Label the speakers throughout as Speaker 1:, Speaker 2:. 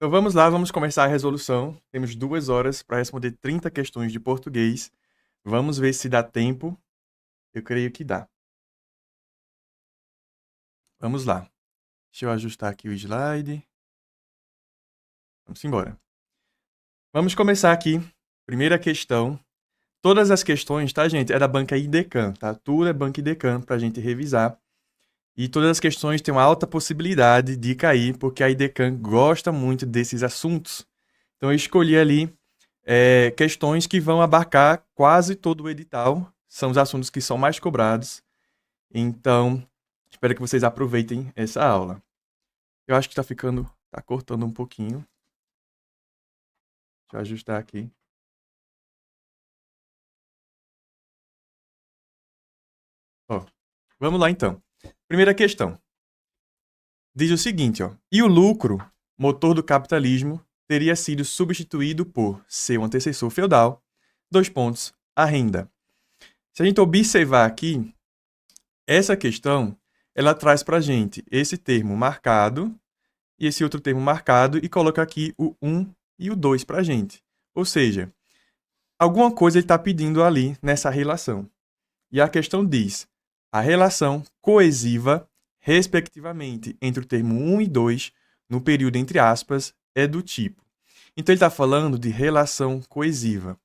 Speaker 1: Então vamos lá, vamos começar a resolução. Temos 2 horas para responder 30 questões de português. Vamos ver se dá tempo. Eu creio que dá. Vamos lá. Deixa eu ajustar aqui o slide. Vamos embora. Vamos começar aqui. Primeira questão. Todas as questões, tá, gente? É da banca IDECAM, tá? Tudo é banca IDECAM para a gente revisar. E todas as questões têm uma alta possibilidade de cair, porque a IDECAM gosta muito desses assuntos. Então eu escolhi ali questões que vão abarcar quase todo o edital. São os assuntos que são mais cobrados. Então, espero que vocês aproveitem essa aula. Eu acho que tá cortando um pouquinho. Deixa eu ajustar aqui. Ó, vamos lá então. Primeira questão. Diz o seguinte, ó. E o lucro, motor do capitalismo, teria sido substituído por seu antecessor feudal, a renda. Se a gente observar aqui, essa questão, ela traz para a gente esse termo marcado e esse outro termo marcado e coloca aqui o 1 e o 2 para a gente. Ou seja, alguma coisa ele está pedindo ali nessa relação. E a questão diz, a relação coesiva, respectivamente, entre o termo 1 e 2, no período entre aspas, é do tipo. Então ele está falando de relação coesiva.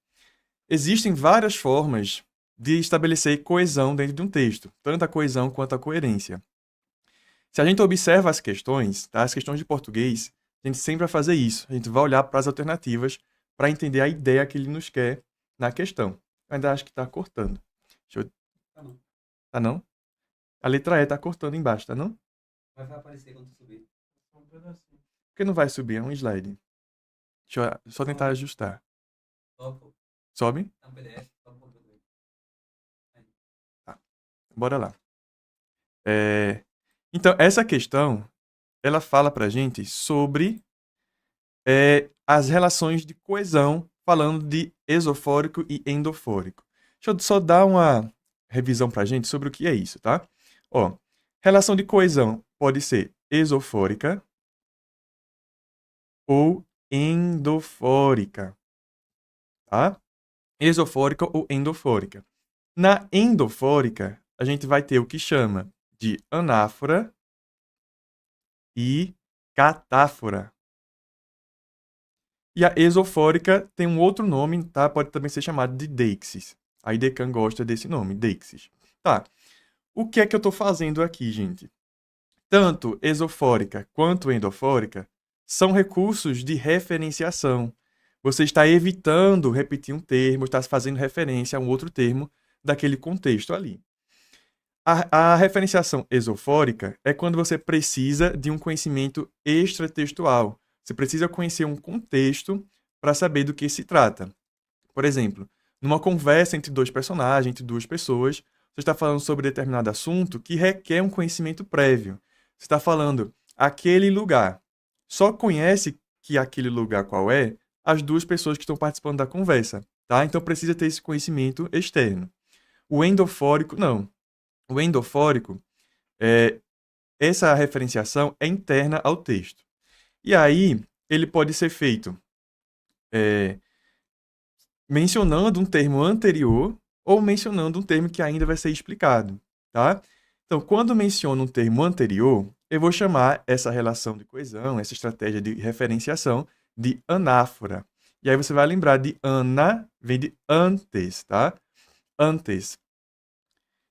Speaker 1: Existem várias formas de estabelecer coesão dentro de um texto, tanto a coesão quanto a coerência. Se a gente observa as questões, tá? As questões de português, a gente sempre vai fazer isso. A gente vai olhar para as alternativas para entender a ideia que ele nos quer na questão. Eu ainda acho que está cortando. Deixa eu...
Speaker 2: Tá não.
Speaker 1: Tá não? A letra E está cortando embaixo, tá não?
Speaker 2: Vai aparecer quando tu subir. Só um pedacinho.
Speaker 1: Por que não vai subir? É um slide. Deixa eu só tentar ajustar.
Speaker 2: Só, pô.
Speaker 1: Sobe?
Speaker 2: É um PDF, só um pouco. Aí.
Speaker 1: Tá. Bora lá. Então, essa questão, ela fala pra gente sobre as relações de coesão, falando de esofórico e endofórico. Deixa eu só dar uma revisão pra gente sobre o que é isso, tá? Ó, relação de coesão pode ser esofórica ou endofórica, tá? Esofórica ou endofórica. Na endofórica, a gente vai ter o que chama de anáfora e catáfora. E a esofórica tem um outro nome, tá? Pode também ser chamado de deixis. A IDECAM gosta desse nome, deixis. Tá. O que é que eu estou fazendo aqui, gente? Tanto esofórica quanto endofórica são recursos de referenciação. Você está evitando repetir um termo, está fazendo referência a um outro termo daquele contexto ali. A referenciação esofórica é quando você precisa de um conhecimento extratextual. Você precisa conhecer um contexto para saber do que se trata. Por exemplo, numa conversa entre dois personagens, entre duas pessoas, você está falando sobre determinado assunto que requer um conhecimento prévio. Você está falando aquele lugar. Só conhece que aquele lugar qual é as duas pessoas que estão participando da conversa, tá? Então precisa ter esse conhecimento externo. O endofórico, não. O endofórico, é, essa referenciação é interna ao texto. E aí, ele pode ser feito é, mencionando um termo anterior ou mencionando um termo que ainda vai ser explicado, tá? Então, quando menciono um termo anterior, eu vou chamar essa relação de coesão, essa estratégia de referenciação, de anáfora. E aí você vai lembrar de ana, vem de antes, tá? Antes.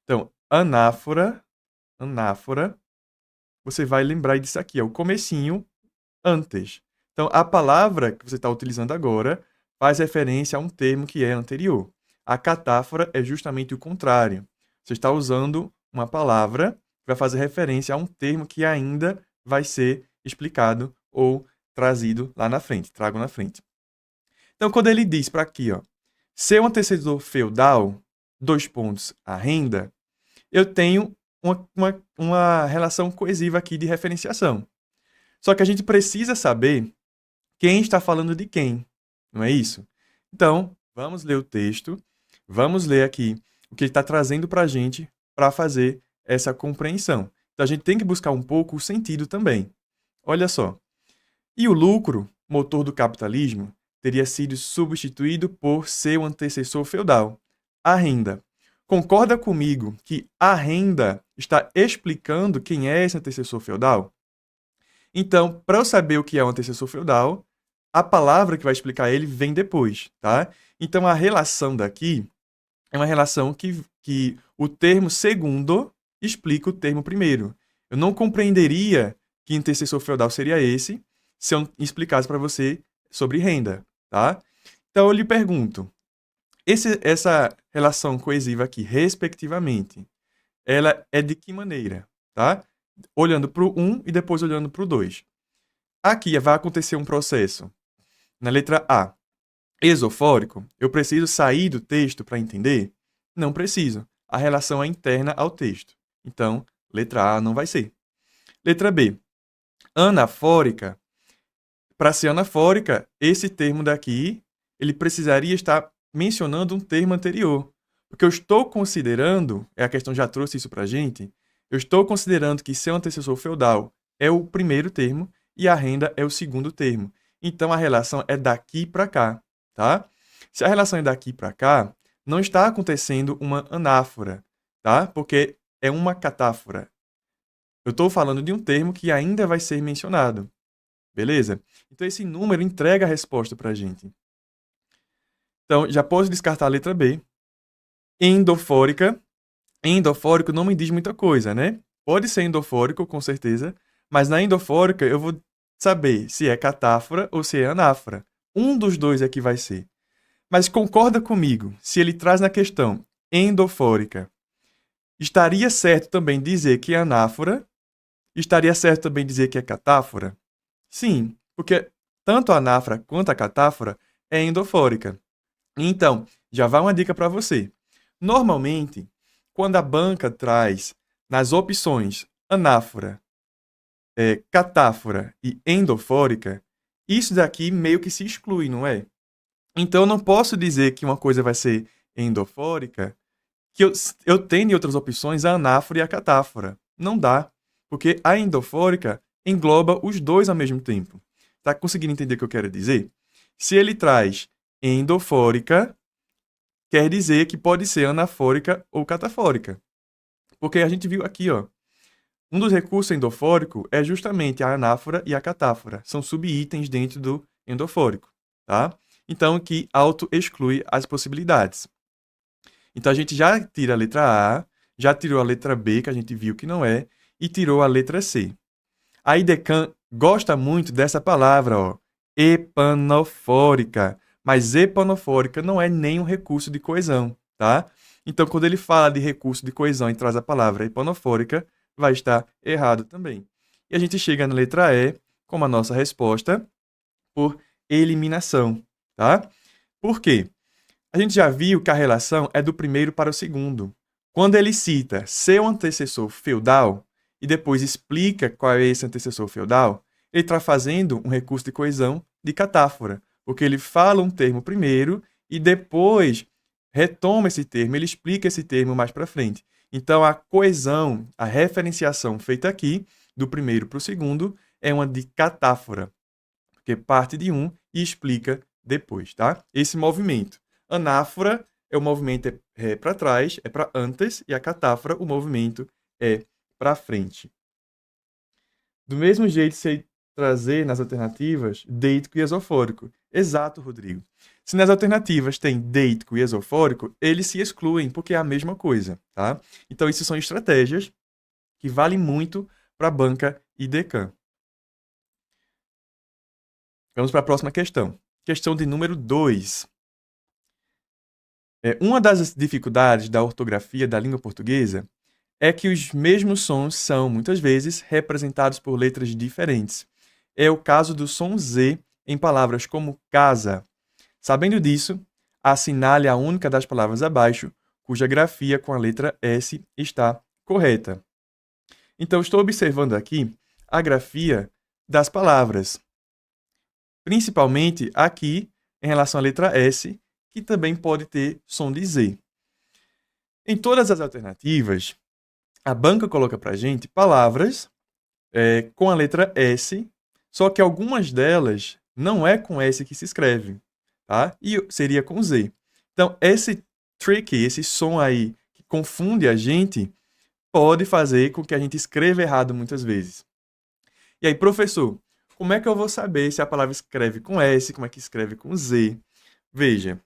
Speaker 1: Então, anáfora, você vai lembrar disso aqui, é o comecinho antes. Então, a palavra que você está utilizando agora faz referência a um termo que é anterior. A catáfora é justamente o contrário. Você está usando uma palavra que vai fazer referência a um termo que ainda vai ser explicado ou trazido lá na frente, trago na frente. Então, quando ele diz para aqui, ó, seu antecessor feudal, a renda, eu tenho uma relação coesiva aqui de referenciação. Só que a gente precisa saber quem está falando de quem, não é isso? Então, vamos ler o texto, vamos ler aqui o que ele está trazendo para a gente para fazer essa compreensão. Então, a gente tem que buscar um pouco o sentido também. Olha só. E o lucro, motor do capitalismo, teria sido substituído por seu antecessor feudal, a renda. Concorda comigo que a renda está explicando quem é esse antecessor feudal? Então, para eu saber o que é um antecessor feudal, a palavra que vai explicar ele vem depois, tá? Então, a relação daqui é uma relação que o termo segundo explica o termo primeiro. Eu não compreenderia que antecessor feudal seria esse se eu explicasse para você sobre renda, tá? Então, eu lhe pergunto, essa relação coesiva aqui, respectivamente, ela é de que maneira, tá? Olhando para o 1 e depois olhando para o 2. Aqui vai acontecer um processo. Na letra A, esofórico, eu preciso sair do texto para entender? Não preciso. A relação é interna ao texto. Então, letra A não vai ser. Letra B, anafórica. Para ser anafórica, esse termo daqui, ele precisaria estar mencionando um termo anterior. Porque eu estou considerando, a questão já trouxe isso para a gente, eu estou considerando que seu antecessor feudal é o primeiro termo e a renda é o segundo termo. Então, a relação é daqui para cá, tá? Se a relação é daqui para cá, não está acontecendo uma anáfora, tá? Porque é uma catáfora. Eu estou falando de um termo que ainda vai ser mencionado, beleza? Então, esse número entrega a resposta para a gente. Então, já posso descartar a letra B. Endofórica. Endofórico não me diz muita coisa, né? Pode ser endofórico, com certeza, mas na endofórica eu vou saber se é catáfora ou se é anáfora. Um dos dois é que vai ser. Mas concorda comigo, se ele traz na questão endofórica, estaria certo também dizer que é anáfora? Estaria certo também dizer que é catáfora? Sim, porque tanto a anáfora quanto a catáfora é endofórica. Então, já vai uma dica para você. Normalmente, quando a banca traz nas opções anáfora, catáfora e endofórica, isso daqui meio que se exclui, não é? Então, eu não posso dizer que uma coisa vai ser endofórica, que eu tenho em outras opções a anáfora e a catáfora. Não dá, porque a endofórica engloba os dois ao mesmo tempo. Tá conseguindo entender o que eu quero dizer? Se ele traz endofórica, quer dizer que pode ser anafórica ou catafórica. Porque a gente viu aqui, ó, um dos recursos endofórico é justamente a anáfora e a catáfora. São subitens dentro do endofórico, tá? Então, que auto-exclui as possibilidades. Então, a gente já tira a letra A, já tirou a letra B, que a gente viu que não é, e tirou a letra C. A IDECAN gosta muito dessa palavra, ó, epanofórica. Mas epanofórica não é nem um recurso de coesão, tá? Então, quando ele fala de recurso de coesão e traz a palavra epanofórica, vai estar errado também. E a gente chega na letra E como a nossa resposta por eliminação, tá? Por quê? A gente já viu que a relação é do primeiro para o segundo. Quando ele cita seu antecessor feudal e depois explica qual é esse antecessor feudal, ele está fazendo um recurso de coesão de catáfora, porque ele fala um termo primeiro e depois retoma esse termo, ele explica esse termo mais para frente. Então, a coesão, a referenciação feita aqui, do primeiro para o segundo, é uma de catáfora, porque parte de um e explica depois, tá? Esse movimento. Anáfora é o movimento para trás, é para antes, e a catáfora, o movimento é para frente. Do mesmo jeito, se trazer nas alternativas deítico e esofórico. Exato, Rodrigo. Se nas alternativas tem deítico e esofórico, eles se excluem, porque é a mesma coisa, tá? Então, isso são estratégias que valem muito para a banca IDECAN. Vamos para a próxima questão. Questão de número 2. Uma das dificuldades da ortografia da língua portuguesa é que os mesmos sons são, muitas vezes, representados por letras diferentes. É o caso do som Z em palavras como casa. Sabendo disso, assinale a única das palavras abaixo, cuja grafia com a letra S está correta. Então, estou observando aqui a grafia das palavras, principalmente aqui em relação à letra S, que também pode ter som de Z. Em todas as alternativas, a banca coloca para a gente palavras com a letra S, só que algumas delas não é com S que se escreve, tá? E seria com Z. Então, esse trick, esse som aí que confunde a gente, pode fazer com que a gente escreva errado muitas vezes. E aí, professor, como é que eu vou saber se a palavra escreve com S, como é que escreve com Z? Veja,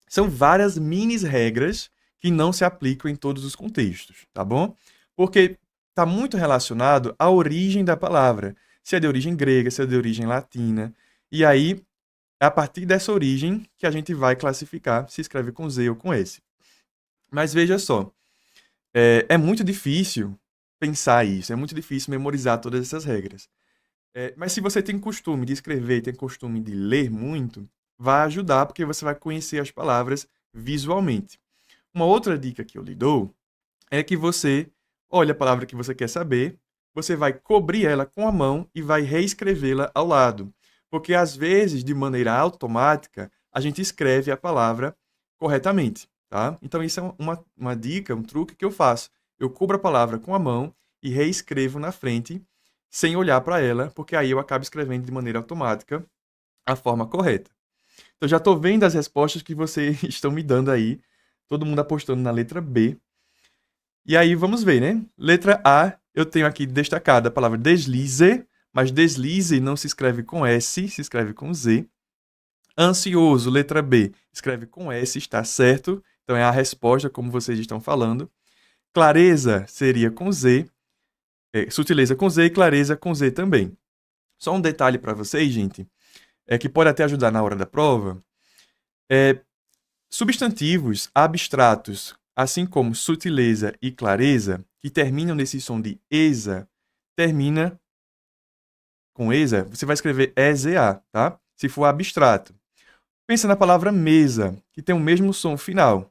Speaker 1: são várias mini regras que não se aplicam em todos os contextos, tá bom? Porque está muito relacionado à origem da palavra. Se é de origem grega, se é de origem latina. E aí, é a partir dessa origem que a gente vai classificar se escreve com Z ou com S. Mas veja só, é muito difícil pensar isso, é muito difícil memorizar todas essas regras. Mas se você tem costume de escrever, tem costume de ler muito, vai ajudar porque você vai conhecer as palavras visualmente. Uma outra dica que eu lhe dou é que você olha a palavra que você quer saber, você vai cobrir ela com a mão e vai reescrevê-la ao lado. Porque às vezes, de maneira automática, a gente escreve a palavra corretamente, tá? Então isso é uma dica, um truque que eu faço. Eu cubro a palavra com a mão e reescrevo na frente sem olhar para ela, porque aí eu acabo escrevendo de maneira automática a forma correta. Então já estou vendo as respostas que vocês estão me dando aí, todo mundo apostando na letra B. E aí vamos ver, né? Letra A, eu tenho aqui destacada a palavra deslize, mas deslize não se escreve com S, se escreve com Z. Ansioso, letra B, escreve com S, está certo. Então é a resposta, como vocês estão falando. Clareza seria com Z. Sutileza com Z e clareza com Z também. Só um detalhe para vocês, gente, que pode até ajudar na hora da prova. Substantivos abstratos, assim como sutileza e clareza, que terminam nesse som de eza, termina com eza, você vai escrever EZA, tá? Se for abstrato. Pensa na palavra mesa, que tem o mesmo som final.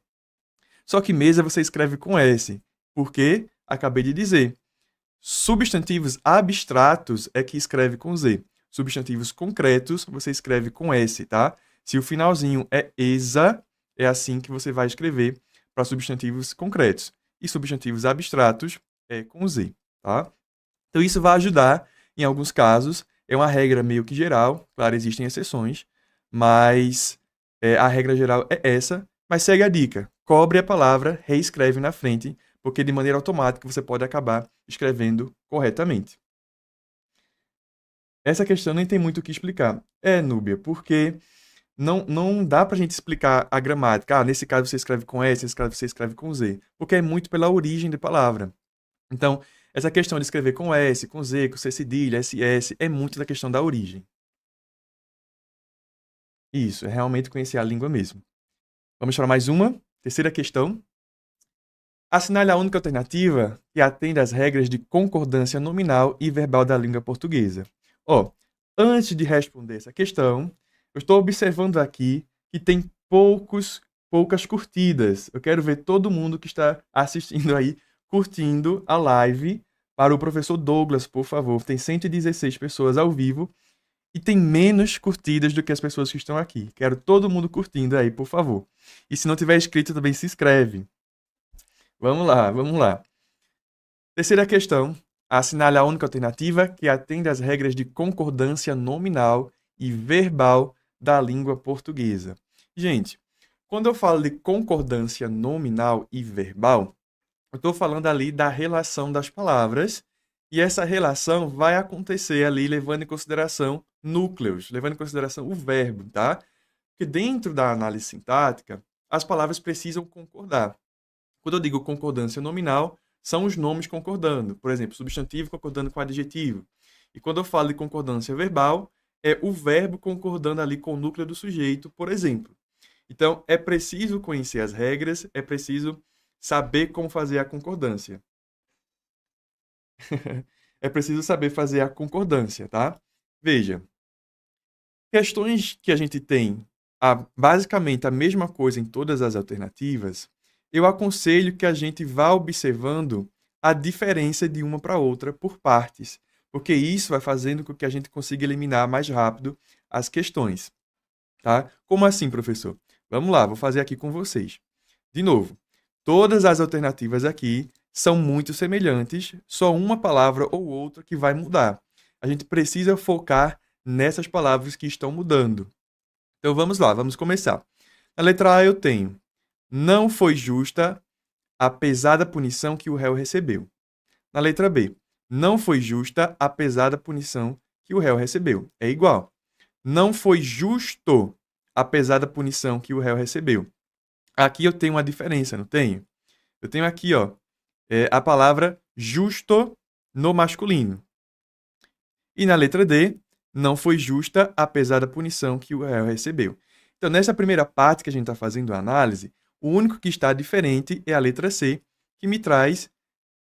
Speaker 1: Só que mesa você escreve com S, porque acabei de dizer. Substantivos abstratos é que escreve com Z. Substantivos concretos você escreve com S, tá? Se o finalzinho é ESA, é assim que você vai escrever para substantivos concretos. E substantivos abstratos é com Z, tá? Então isso vai ajudar em alguns casos. É uma regra meio que geral. Claro, existem exceções, mas a regra geral é essa. Mas segue a dica. Cobre a palavra, reescreve na frente, porque de maneira automática você pode acabar escrevendo corretamente. Essa questão nem tem muito o que explicar. Núbia, porque não dá pra gente explicar a gramática. Nesse caso você escreve com S, nesse caso você escreve com Z. Porque é muito pela origem da palavra. Então, essa questão de escrever com S, com Z, com C cedilha, SS, é muito da questão da origem. Isso, é realmente conhecer a língua mesmo. Vamos para mais uma. Terceira questão. Assinale a única alternativa que atende às regras de concordância nominal e verbal da língua portuguesa. Antes de responder essa questão, eu estou observando aqui que tem poucas curtidas. Eu quero ver todo mundo que está assistindo aí, curtindo a live para o professor Douglas, por favor. Tem 116 pessoas ao vivo e tem menos curtidas do que as pessoas que estão aqui. Quero todo mundo curtindo aí, por favor. E se não tiver inscrito, também se inscreve. Vamos lá. Terceira questão. Assinale a única alternativa que atende às regras de concordância nominal e verbal da língua portuguesa. Gente, quando eu falo de concordância nominal e verbal, eu estou falando ali da relação das palavras, e essa relação vai acontecer ali levando em consideração núcleos, levando em consideração o verbo, tá? Porque dentro da análise sintática, as palavras precisam concordar. Quando eu digo concordância nominal, são os nomes concordando. Por exemplo, substantivo concordando com adjetivo. E quando eu falo de concordância verbal, é o verbo concordando ali com o núcleo do sujeito, por exemplo. Então, é preciso conhecer as regras, é preciso saber como fazer a concordância. É preciso saber fazer a concordância, tá? Veja, questões que a gente tem basicamente a mesma coisa em todas as alternativas, eu aconselho que a gente vá observando a diferença de uma para outra por partes, porque isso vai fazendo com que a gente consiga eliminar mais rápido as questões, tá? Como assim, professor? Vamos lá, vou fazer aqui com vocês. De novo, todas as alternativas aqui são muito semelhantes, só uma palavra ou outra que vai mudar. A gente precisa focar nessas palavras que estão mudando. Então vamos lá, vamos começar. Na letra A eu tenho: não foi justa a pesada punição que o réu recebeu. Na letra B, não foi justa a pesada punição que o réu recebeu. É igual. Não foi justo a pesada punição que o réu recebeu. Aqui eu tenho uma diferença, não tenho? Eu tenho aqui, ó, a palavra justo no masculino. E na letra D, não foi justa a pesada punição que o réu recebeu. Então, nessa primeira parte que a gente está fazendo a análise, o único que está diferente é a letra C, que me traz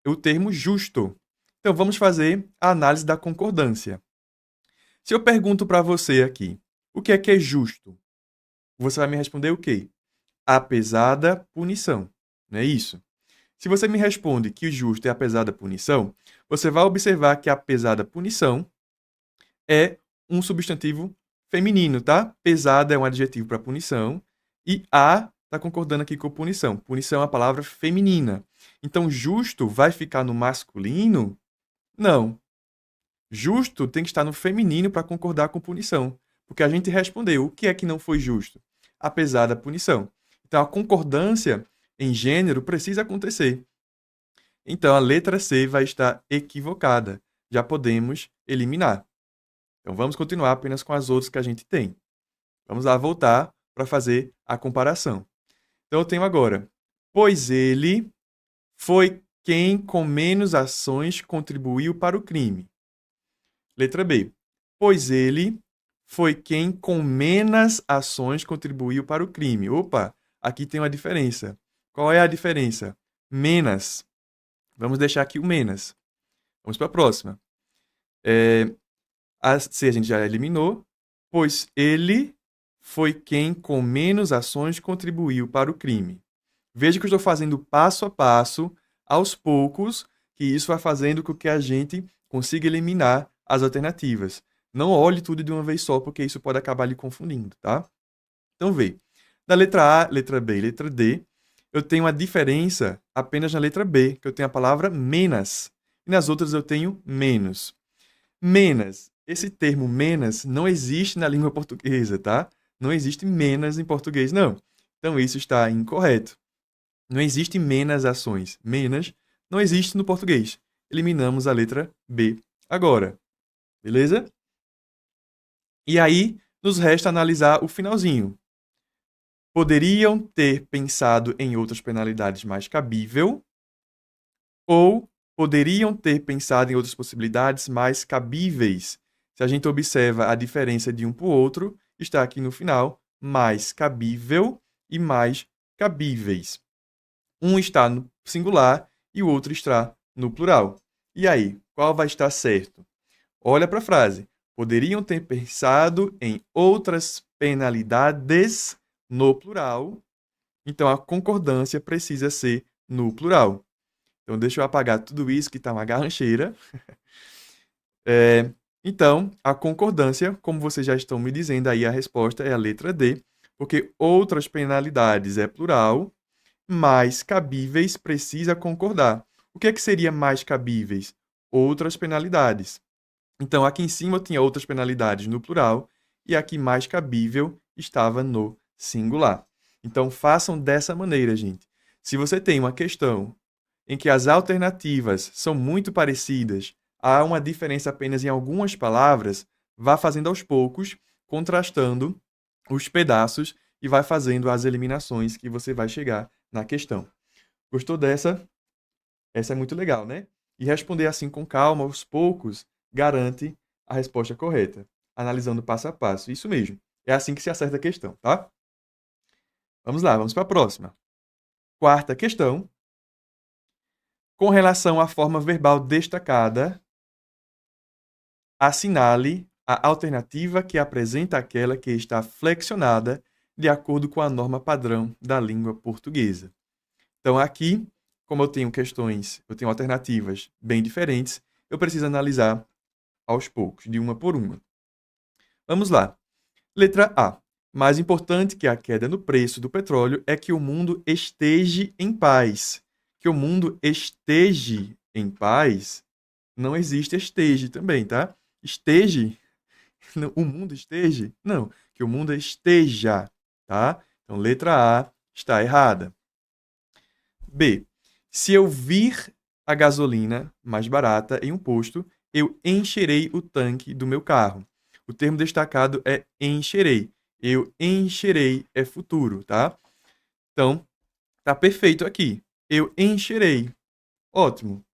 Speaker 1: o termo justo. Então, vamos fazer a análise da concordância. Se eu pergunto para você aqui, o que é justo? Você vai me responder o quê? A pesada punição, não é isso? Se você me responde que o justo é a pesada punição, você vai observar que a pesada punição é um substantivo feminino, tá? Pesada é um adjetivo para punição e a está concordando aqui com punição. Punição é uma palavra feminina. Então, justo vai ficar no masculino? Não. Justo tem que estar no feminino para concordar com punição. Porque a gente respondeu o que é que não foi justo? A pesada punição. Então, a concordância em gênero precisa acontecer. Então, a letra C vai estar equivocada. Já podemos eliminar. Então, vamos continuar apenas com as outras que a gente tem. Vamos lá voltar para fazer a comparação. Então, eu tenho agora: pois ele foi quem com menos ações contribuiu para o crime. Letra B. Pois ele foi quem com menos ações contribuiu para o crime. Opa, aqui tem uma diferença. Qual é a diferença? Menos. Vamos deixar aqui o menos. Vamos para a próxima. A C a gente já eliminou. Pois ele foi quem com menos ações contribuiu para o crime. Veja que eu estou fazendo passo a passo, aos poucos, que isso vai fazendo com que a gente consiga eliminar as alternativas. Não olhe tudo de uma vez só, porque isso pode acabar lhe confundindo, tá? Então, vê. Da letra A, letra B e letra D, eu tenho a diferença apenas na letra B, que eu tenho a palavra menos. E nas outras eu tenho menos. Menos. Esse termo menos não existe na língua portuguesa, tá? Não existe menos em português, não. Então, isso está incorreto. Não existe menos ações. Menos não existe no português. Eliminamos a letra B agora. Beleza? E aí, nos resta analisar o finalzinho. Poderiam ter pensado em outras penalidades mais cabível ou poderiam ter pensado em outras possibilidades mais cabíveis. Se a gente observa a diferença de um para o outro, está aqui no final, mais cabível e mais cabíveis. Um está no singular e o outro está no plural. E aí, qual vai estar certo? Olha para a frase. Poderiam ter pensado em outras penalidades no plural. Então, a concordância precisa ser no plural. Então, deixa eu apagar tudo isso que está uma garrancheira. Então, a concordância, como vocês já estão me dizendo, aí a resposta é a letra D, porque outras penalidades é plural, mais cabíveis precisa concordar. O que é que seria mais cabíveis? Outras penalidades. Então, aqui em cima eu tinha outras penalidades no plural e aqui mais cabível estava no singular. Então, façam dessa maneira, gente. Se você tem uma questão em que as alternativas são muito parecidas, há uma diferença apenas em algumas palavras, vá fazendo aos poucos, contrastando os pedaços e vai fazendo as eliminações que você vai chegar na questão. Gostou dessa? Essa é muito legal, né? E responder assim com calma, aos poucos, garante a resposta correta, analisando passo a passo. Isso mesmo. É assim que se acerta a questão, tá? Vamos lá, vamos para a próxima. Quarta questão. Com relação à forma verbal destacada, assinale a alternativa que apresenta aquela que está flexionada de acordo com a norma padrão da língua portuguesa. Então, aqui, como eu tenho questões, eu tenho alternativas bem diferentes, eu preciso analisar aos poucos, de uma por uma. Vamos lá. Letra A. Mais importante que a queda no preço do petróleo é que o mundo esteja em paz. Que o mundo esteja em paz, não existe esteja também, tá? Esteja O mundo esteja? Não, que o mundo esteja, tá? Então, letra A está errada. B. Se eu vir a gasolina mais barata em um posto, eu encherei o tanque do meu carro. O termo destacado é encherei. Eu encherei é futuro, tá? Então, tá perfeito aqui. Eu encherei. Ótimo.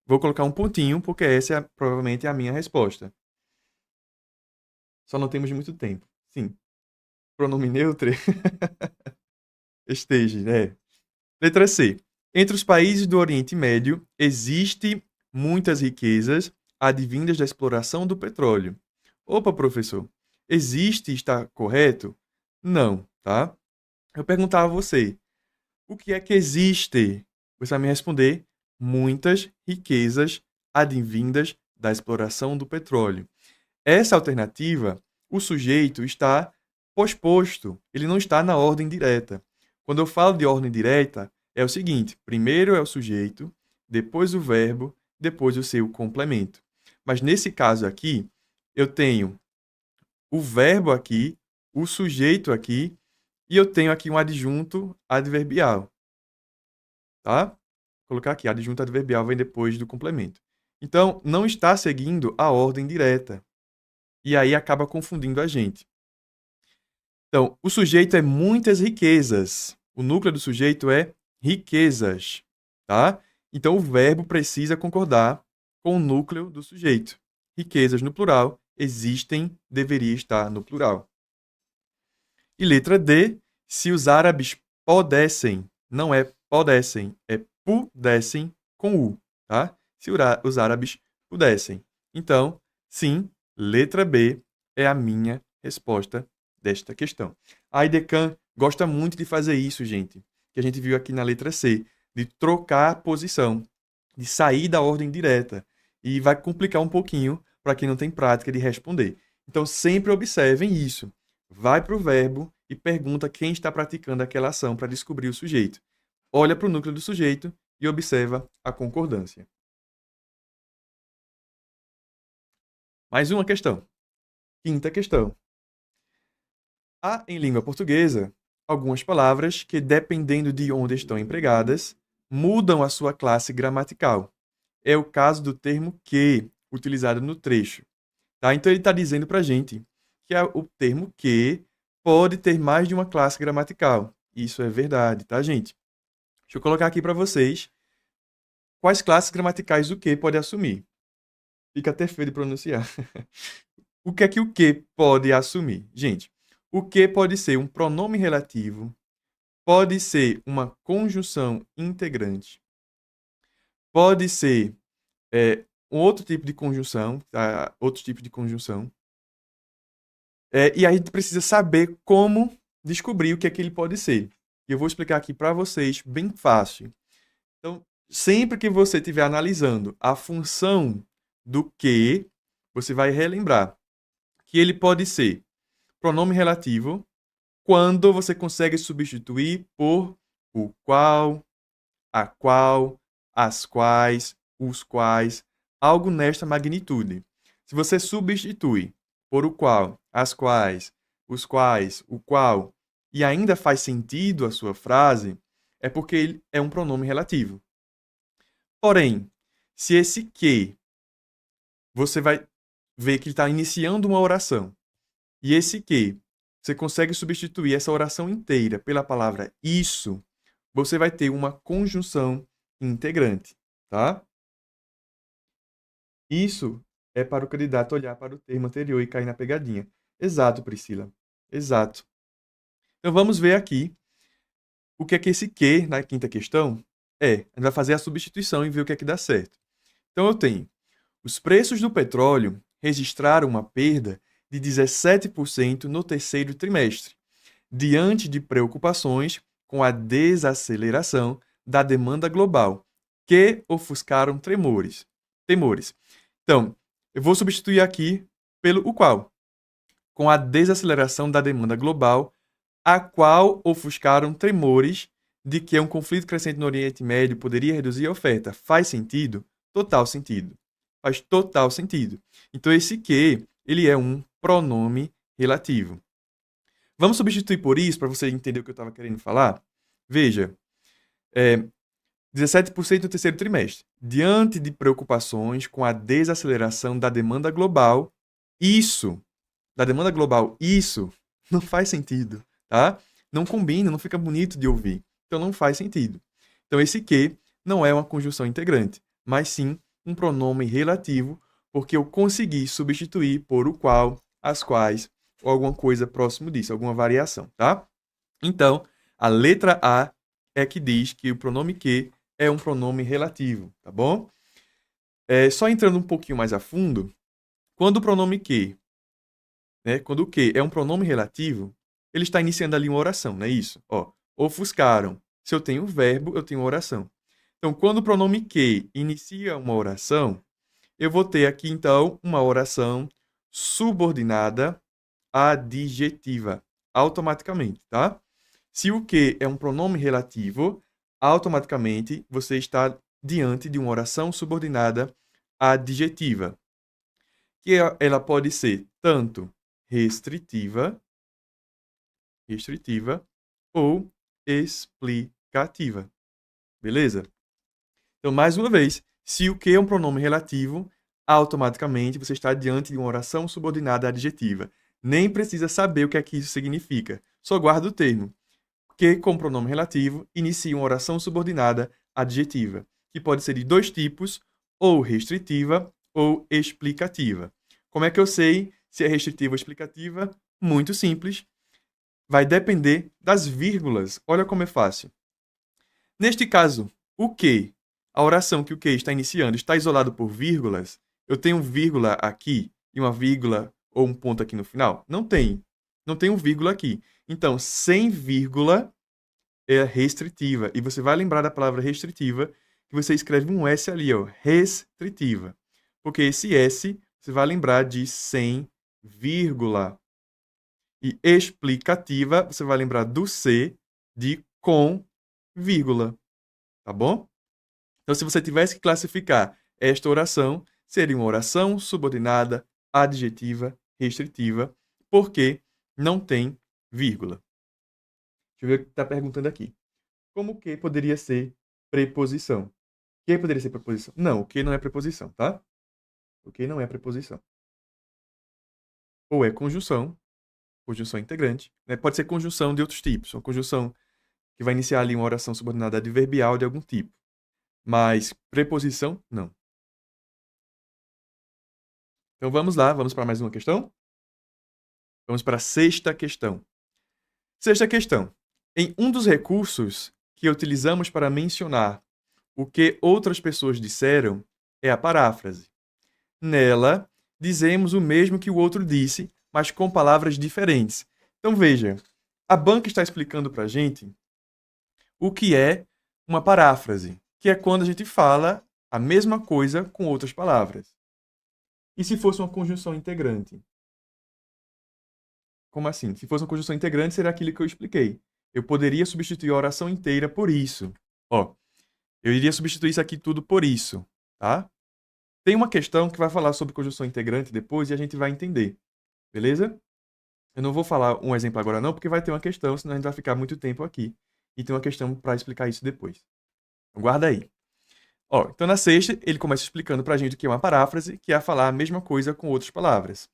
Speaker 1: Vou colocar um pontinho, porque essa é provavelmente a minha resposta. Só não temos muito tempo. Sim. Pronome neutro. Esteja, né? Letra C. Entre os países do Oriente Médio, existe muitas riquezas advindas da exploração do petróleo. Opa, professor. Existe está correto? Não, tá? Eu perguntava a você, o que é que existe? Você vai me responder, muitas riquezas advindas da exploração do petróleo. Essa alternativa, o sujeito está posposto, ele não está na ordem direta. Quando eu falo de ordem direta, é o seguinte: primeiro é o sujeito, depois o verbo, depois o seu complemento. Mas nesse caso aqui, eu tenho o verbo aqui, o sujeito aqui, e eu tenho aqui um adjunto adverbial. Tá? Vou colocar aqui, adjunto adverbial vem depois do complemento. Então, não está seguindo a ordem direta. E aí acaba confundindo a gente. Então, o sujeito é muitas riquezas. O núcleo do sujeito é riquezas, tá? Então, o verbo precisa concordar com o núcleo do sujeito. Riquezas no plural, existem, deveria estar no plural. E letra D, se os árabes pudessem, não é pudessem, é pudessem com U, tá? Se os árabes pudessem. Então, sim, letra B é a minha resposta desta questão. A IDECAN gosta muito de fazer isso, gente, que a gente viu aqui na letra C, de trocar a posição, de sair da ordem direta. E vai complicar um pouquinho para quem não tem prática de responder. Então, sempre observem isso. Vai para o verbo e pergunta quem está praticando aquela ação para descobrir o sujeito. Olha para o núcleo do sujeito e observa a concordância. Mais uma questão. Quinta questão. Há em língua portuguesa algumas palavras que, dependendo de onde estão empregadas, mudam a sua classe gramatical. É o caso do termo que, utilizado no trecho. Tá? Então, ele está dizendo para a gente que o termo que pode ter mais de uma classe gramatical. Isso é verdade, tá, gente? Deixa eu colocar aqui para vocês quais classes gramaticais o que pode assumir. Fica até feio de pronunciar. O que é que o que pode assumir? Gente, o que pode ser um pronome relativo, pode ser uma conjunção integrante, pode ser um outro tipo de conjunção, tá? Outro tipo de conjunção. E aí a gente precisa saber como descobrir o que é que ele pode ser. E eu vou explicar aqui para vocês bem fácil. Então, sempre que você estiver analisando a função do que, você vai relembrar que ele pode ser pronome relativo quando você consegue substituir por o qual, a qual, as quais, os quais, algo nesta magnitude. Se você substitui por o qual, as quais, os quais, o qual, e ainda faz sentido a sua frase, é porque ele é um pronome relativo. Porém, se esse que, você vai ver que ele está iniciando uma oração, e esse que, você consegue substituir essa oração inteira pela palavra isso, você vai ter uma conjunção integrante, tá? Isso é para o candidato olhar para o termo anterior e cair na pegadinha. Exato, Priscila. Exato. Então vamos ver aqui o que é que esse que, na quinta questão, é. A gente vai fazer a substituição e ver o que é que dá certo. Então eu tenho: os preços do petróleo registraram uma perda de 17% no terceiro trimestre, diante de preocupações com a desaceleração da demanda global, que ofuscaram temores. Então, eu vou substituir aqui pelo o qual, com a desaceleração da demanda global, a qual ofuscaram tremores de que um conflito crescente no Oriente Médio poderia reduzir a oferta. Faz sentido? Total sentido. Faz total sentido. Então, esse que, ele é um pronome relativo. Vamos substituir por isso, para você entender o que eu estava querendo falar? Veja, 17% no terceiro trimestre. Diante de preocupações com a desaceleração da demanda global, isso não faz sentido, tá? Não combina, não fica bonito de ouvir. Então não faz sentido. Então esse que não é uma conjunção integrante, mas sim um pronome relativo, porque eu consegui substituir por o qual, as quais, ou alguma coisa próximo disso, alguma variação, tá? Então, a letra A é que diz que o pronome que é um pronome relativo, tá bom? Só entrando um pouquinho mais a fundo, quando o pronome que, né, quando o que é um pronome relativo, ele está iniciando ali uma oração, não é isso? Ó, ofuscaram. Se eu tenho um verbo, eu tenho uma oração. Então, quando o pronome que inicia uma oração, eu vou ter aqui, então, uma oração subordinada adjetiva, automaticamente, tá? Se o que é um pronome relativo, automaticamente você está diante de uma oração subordinada adjetiva, que ela pode ser tanto restritiva ou explicativa. Beleza? Então, mais uma vez, se o que é um pronome relativo, automaticamente você está diante de uma oração subordinada adjetiva. Nem precisa saber o que é que isso significa. Só guarda o termo. Que, com pronome relativo, inicia uma oração subordinada adjetiva, que pode ser de dois tipos, ou restritiva ou explicativa. Como é que eu sei se é restritiva ou explicativa? Muito simples. Vai depender das vírgulas. Olha como é fácil. Neste caso, o que, a oração que o que está iniciando, está isolado por vírgulas, eu tenho vírgula aqui e uma vírgula ou um ponto aqui no final? Não tem. Não tem um vírgula aqui. Então, sem vírgula é restritiva. E você vai lembrar da palavra restritiva, que você escreve um S ali, ó, restritiva. Porque esse S, você vai lembrar de sem vírgula. E explicativa, você vai lembrar do C de com vírgula. Tá bom? Então, se você tivesse que classificar esta oração, seria uma oração subordinada, adjetiva, restritiva, porque não tem vírgula. Deixa eu ver o que está perguntando aqui. Como que poderia ser preposição? Que poderia ser preposição? Não, o que não é preposição, tá? O que não é preposição. Ou é conjunção integrante, né? Pode ser conjunção de outros tipos, uma conjunção que vai iniciar ali uma oração subordinada adverbial de algum tipo. Mas preposição, não. Então vamos lá, vamos para mais uma questão? Vamos para a sexta questão. Sexta questão. Em um dos recursos que utilizamos para mencionar o que outras pessoas disseram é a paráfrase. Nela, dizemos o mesmo que o outro disse, mas com palavras diferentes. Então veja, a banca está explicando para a gente o que é uma paráfrase, que é quando a gente fala a mesma coisa com outras palavras. E se fosse uma conjunção integrante? Como assim? Se fosse uma conjunção integrante, seria aquilo que eu expliquei. Eu poderia substituir a oração inteira por isso. Ó, eu iria substituir isso aqui tudo por isso, tá? Tem uma questão que vai falar sobre conjunção integrante depois e a gente vai entender. Beleza? Eu não vou falar um exemplo agora não, porque vai ter uma questão, senão a gente vai ficar muito tempo aqui. E tem uma questão para explicar isso depois. Então, guarda aí. Ó, então na sexta, ele começa explicando pra gente o que é uma paráfrase, que é falar a mesma coisa com outras palavras.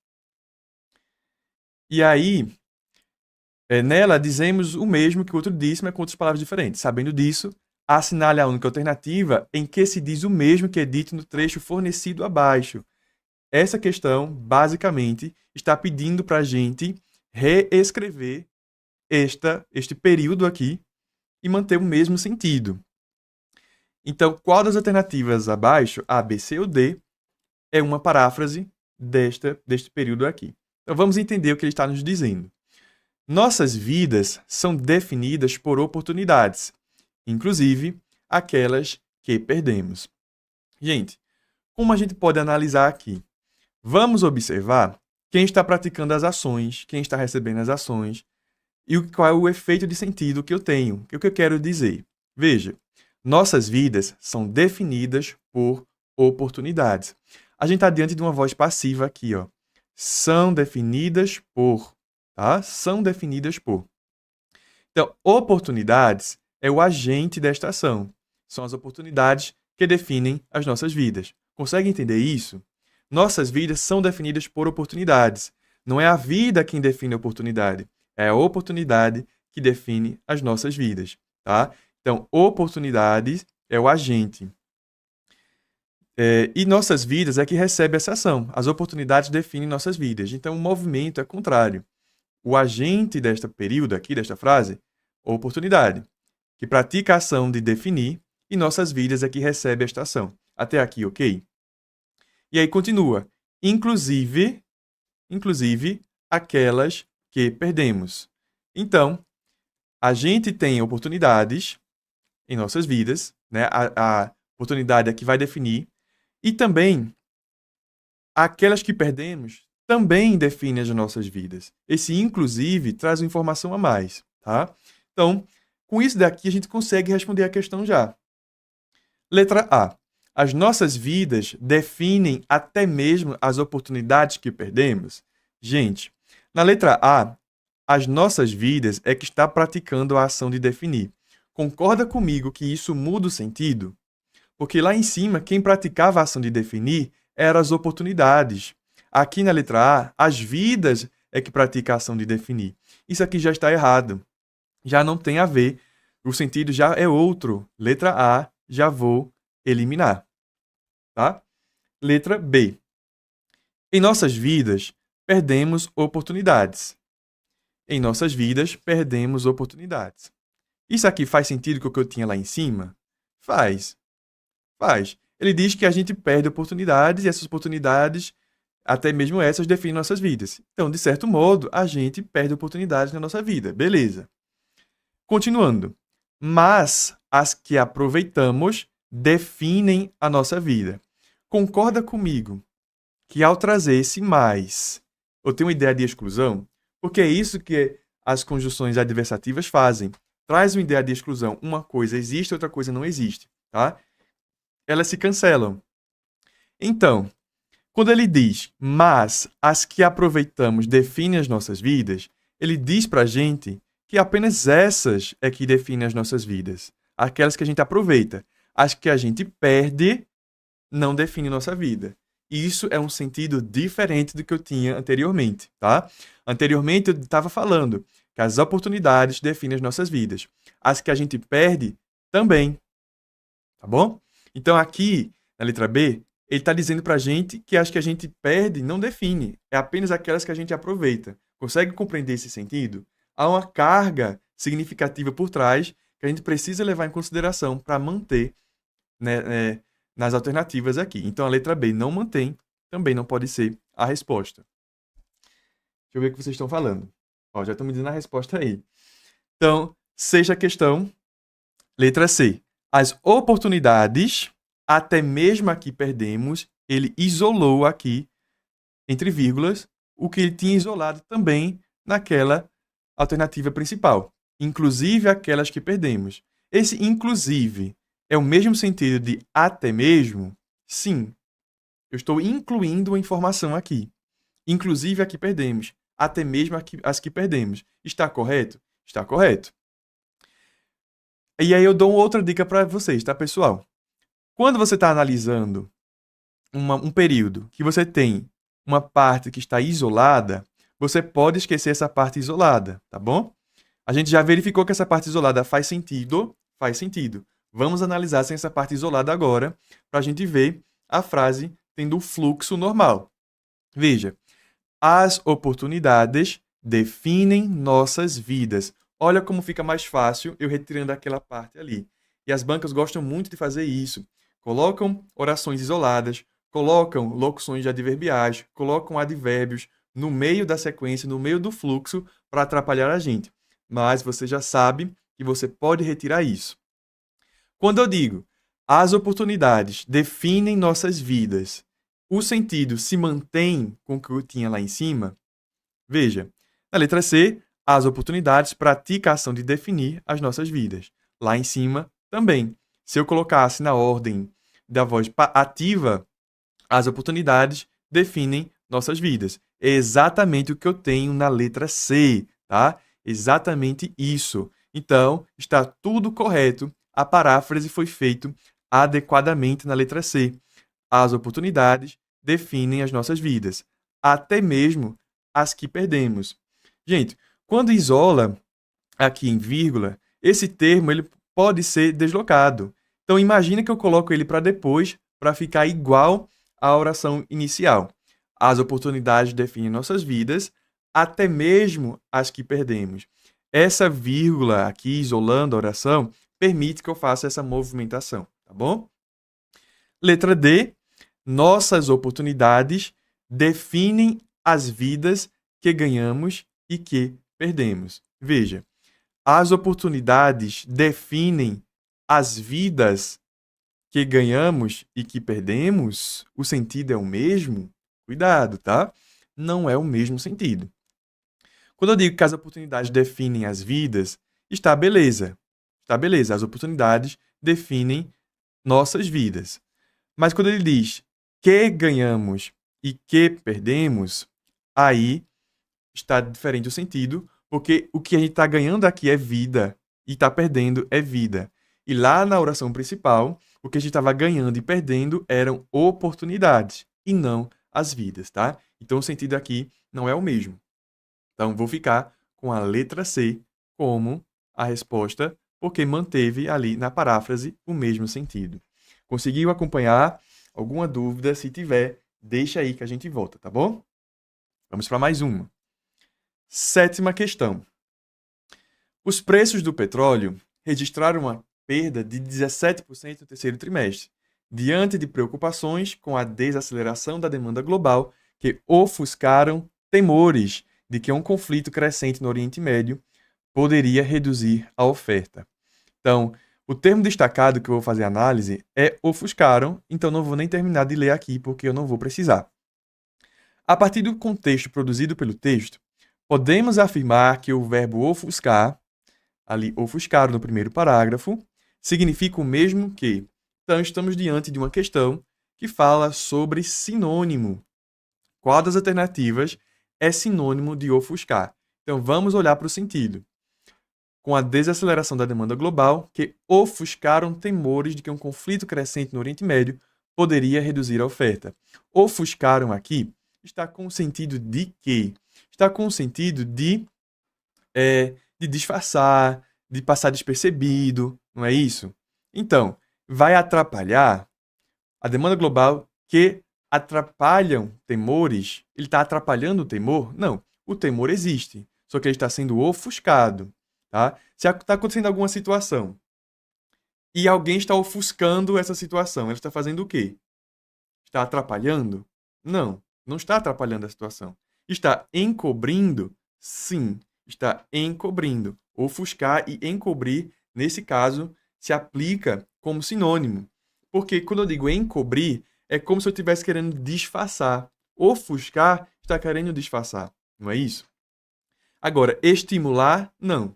Speaker 1: E aí, nela dizemos o mesmo que o outro disse, mas com outras palavras diferentes. Sabendo disso, assinale a única alternativa em que se diz o mesmo que é dito no trecho fornecido abaixo. Essa questão, basicamente, está pedindo para a gente reescrever este período aqui e manter o mesmo sentido. Então, qual das alternativas abaixo, A, B, C ou D, é uma paráfrase deste período aqui? Então, vamos entender o que ele está nos dizendo. Nossas vidas são definidas por oportunidades, inclusive aquelas que perdemos. Gente, como a gente pode analisar aqui? Vamos observar quem está praticando as ações, quem está recebendo as ações e qual é o efeito de sentido que eu tenho. O que eu quero dizer? Veja, nossas vidas são definidas por oportunidades. A gente está diante de uma voz passiva aqui, ó. São definidas por, tá? São definidas por. Então, oportunidades é o agente desta ação. São as oportunidades que definem as nossas vidas. Consegue entender isso? Nossas vidas são definidas por oportunidades. Não é a vida quem define a oportunidade, é a oportunidade que define as nossas vidas, tá? Então, oportunidades é o agente. E nossas vidas é que recebe essa ação. As oportunidades definem nossas vidas. Então, o movimento é contrário. O agente desta período aqui, desta frase, oportunidade, que pratica a ação de definir, e nossas vidas é que recebe esta ação. Até aqui, ok? E aí continua. Inclusive aquelas que perdemos. Então, a gente tem oportunidades em nossas vidas, né? A oportunidade é que vai definir, e também aquelas que perdemos também definem as nossas vidas. Esse inclusive traz uma informação a mais, tá? Então, com isso daqui a gente consegue responder a questão já. Letra A. As nossas vidas definem até mesmo as oportunidades que perdemos? Gente, na letra A, as nossas vidas é que está praticando a ação de definir. Concorda comigo que isso muda o sentido? Porque lá em cima, quem praticava a ação de definir eram as oportunidades. Aqui na letra A, as vidas é que pratica a ação de definir. Isso aqui já está errado. Já não tem a ver. O sentido já é outro. Letra A, já vou eliminar. Tá? Letra B. Em nossas vidas, perdemos oportunidades. Em nossas vidas, perdemos oportunidades. Isso aqui faz sentido com o que eu tinha lá em cima? Faz. Faz. Ele diz que a gente perde oportunidades e essas oportunidades, até mesmo essas, definem nossas vidas. Então, de certo modo, a gente perde oportunidades na nossa vida. Beleza. Continuando. Mas as que aproveitamos definem a nossa vida. Concorda comigo que ao trazer esse mais, eu tenho uma ideia de exclusão? Porque é isso que as conjunções adversativas fazem. Traz uma ideia de exclusão. Uma coisa existe, outra coisa não existe. Tá? Elas se cancelam. Então, quando ele diz, mas as que aproveitamos definem as nossas vidas, ele diz pra gente que apenas essas é que definem as nossas vidas. Aquelas que a gente aproveita. As que a gente perde não definem nossa vida. Isso é um sentido diferente do que eu tinha anteriormente, tá? Anteriormente eu estava falando que as oportunidades definem as nossas vidas. As que a gente perde também, tá bom? Então aqui, na letra B, ele está dizendo pra gente que as que a gente perde não define, é apenas aquelas que a gente aproveita. Consegue compreender esse sentido? Há uma carga significativa por trás que a gente precisa levar em consideração para manter, né, nas alternativas aqui. Então, a letra B não mantém, também não pode ser a resposta. Deixa eu ver o que vocês estão falando. Ó, já estão me dizendo a resposta aí. Então, sexta questão, letra C. As oportunidades, até mesmo aqui perdemos, ele isolou aqui, entre vírgulas, o que ele tinha isolado também naquela alternativa principal. Inclusive aquelas que perdemos. Esse inclusive é o mesmo sentido de até mesmo? Sim. Eu estou incluindo uma informação aqui. Inclusive a que perdemos. Até mesmo as que perdemos. Está correto? Está correto. E aí eu dou outra dica para vocês, tá, pessoal? Quando você está analisando um período que você tem uma parte que está isolada, você pode esquecer essa parte isolada, tá bom? A gente já verificou que essa parte isolada faz sentido? Faz sentido. Vamos analisar sem essa parte isolada agora, para a gente ver a frase tendo o fluxo normal. Veja, as oportunidades definem nossas vidas. Olha como fica mais fácil eu retirando aquela parte ali. E as bancas gostam muito de fazer isso. Colocam orações isoladas, colocam locuções adverbiais, colocam advérbios no meio da sequência, no meio do fluxo, para atrapalhar a gente. Mas você já sabe que você pode retirar isso. Quando eu digo as oportunidades definem nossas vidas, o sentido se mantém com o que eu tinha lá em cima? Veja, na letra C, as oportunidades pratica a ação de definir as nossas vidas. Lá em cima, também. Se eu colocasse na ordem da voz ativa, as oportunidades definem nossas vidas. É exatamente o que eu tenho na letra C, tá? Exatamente isso. Então, está tudo correto. A paráfrase foi feita adequadamente na letra C. As oportunidades definem as nossas vidas, até mesmo as que perdemos. Gente, quando isola aqui em vírgula, esse termo ele pode ser deslocado. Então imagina que eu coloco ele para depois, para ficar igual à oração inicial. As oportunidades definem nossas vidas, até mesmo as que perdemos. Essa vírgula aqui, isolando a oração, permite que eu faça essa movimentação, tá bom? Letra D. Nossas oportunidades definem as vidas que ganhamos e que perdemos. Veja, as oportunidades definem as vidas que ganhamos e que perdemos? O sentido é o mesmo? Cuidado, tá? Não é o mesmo sentido. Quando eu digo que as oportunidades definem as vidas, está beleza. Está beleza, as oportunidades definem nossas vidas. Mas quando ele diz que ganhamos e que perdemos, aí está diferente o sentido, porque o que a gente está ganhando aqui é vida e está perdendo é vida. E lá na oração principal, o que a gente estava ganhando e perdendo eram oportunidades e não as vidas, tá? Então o sentido aqui não é o mesmo. Então vou ficar com a letra C como a resposta, porque manteve ali na paráfrase o mesmo sentido. Conseguiu acompanhar? Alguma dúvida? Se tiver, deixa aí que a gente volta, tá bom? Vamos para mais uma. Sétima questão. Os preços do petróleo registraram uma perda de 17% no terceiro trimestre, diante de preocupações com a desaceleração da demanda global que ofuscaram temores de que um conflito crescente no Oriente Médio poderia reduzir a oferta. Então, o termo destacado que eu vou fazer análise é ofuscaram, então não vou nem terminar de ler aqui porque eu não vou precisar. A partir do contexto produzido pelo texto, podemos afirmar que o verbo ofuscar, ali ofuscar no primeiro parágrafo, significa o mesmo que. Então, estamos diante de uma questão que fala sobre sinônimo. Qual das alternativas é sinônimo de ofuscar? Então, vamos olhar para o sentido. Com a desaceleração da demanda global, que ofuscaram temores de que um conflito crescente no Oriente Médio poderia reduzir a oferta. Ofuscaram aqui está com o sentido de quê? Está com o sentido de disfarçar, de passar despercebido, não é isso? Então, vai atrapalhar a demanda global que atrapalham temores. Ele está atrapalhando o temor? Não. O temor existe, só que ele está sendo ofuscado. Tá? Se está acontecendo alguma situação e alguém está ofuscando essa situação, ele está fazendo o quê? Está atrapalhando? Não, não está atrapalhando a situação. Está encobrindo? Sim, está encobrindo. Ofuscar e encobrir, nesse caso, se aplica como sinônimo. Porque quando eu digo encobrir, é como se eu estivesse querendo disfarçar. Ofuscar está querendo disfarçar, não é isso? Agora, estimular, não.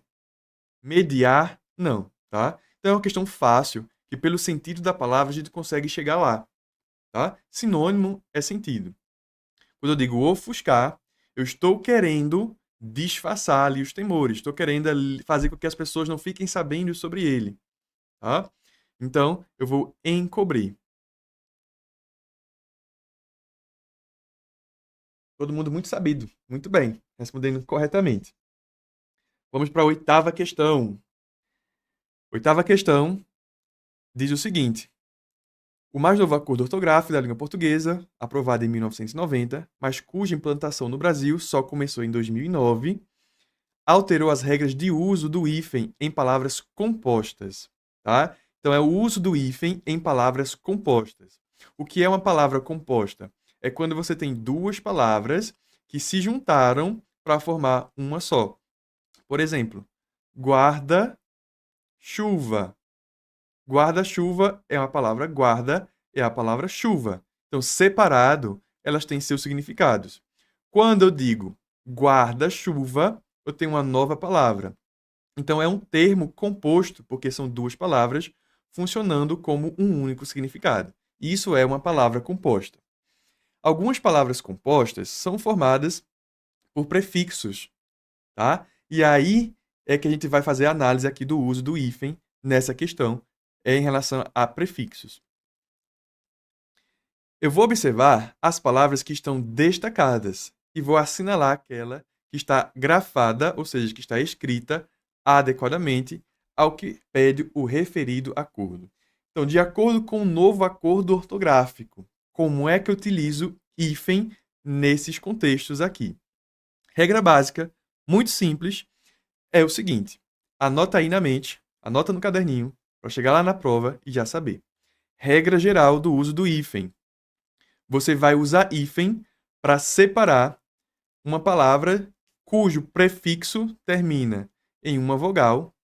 Speaker 1: Mediar, não, tá? Então é uma questão fácil, que pelo sentido da palavra a gente consegue chegar lá, tá? Sinônimo é sentido. Quando eu digo ofuscar, eu estou querendo disfarçar ali os temores, estou querendo fazer com que as pessoas não fiquem sabendo sobre ele, tá? Então, eu vou encobrir. Todo mundo muito sabido, muito bem, respondendo corretamente. Vamos para a oitava questão. Oitava questão diz o seguinte: o mais novo acordo ortográfico da língua portuguesa, aprovado em 1990, mas cuja implantação no Brasil só começou em 2009, alterou as regras de uso do hífen em palavras compostas, tá? Então é o uso do hífen em palavras compostas. O que é uma palavra composta? É quando você tem duas palavras que se juntaram para formar uma só. Por exemplo, guarda-chuva. Guarda-chuva é uma palavra guarda, é a palavra chuva. Então, separado, elas têm seus significados. Quando eu digo guarda-chuva, eu tenho uma nova palavra. Então, é um termo composto, porque são duas palavras funcionando como um único significado. Isso é uma palavra composta. Algumas palavras compostas são formadas por prefixos, tá? E aí é que a gente vai fazer a análise aqui do uso do hífen nessa questão, em relação a prefixos. Eu vou observar as palavras que estão destacadas e vou assinalar aquela que está grafada, ou seja, que está escrita adequadamente ao que pede o referido acordo. Então, de acordo com o novo acordo ortográfico, como é que eu utilizo hífen nesses contextos aqui? Regra básica, muito simples, é o seguinte: anota aí na mente, anota no caderninho, para chegar lá na prova e já saber. Regra geral do uso do hífen. Você vai usar hífen para separar uma palavra cujo prefixo termina em uma vogal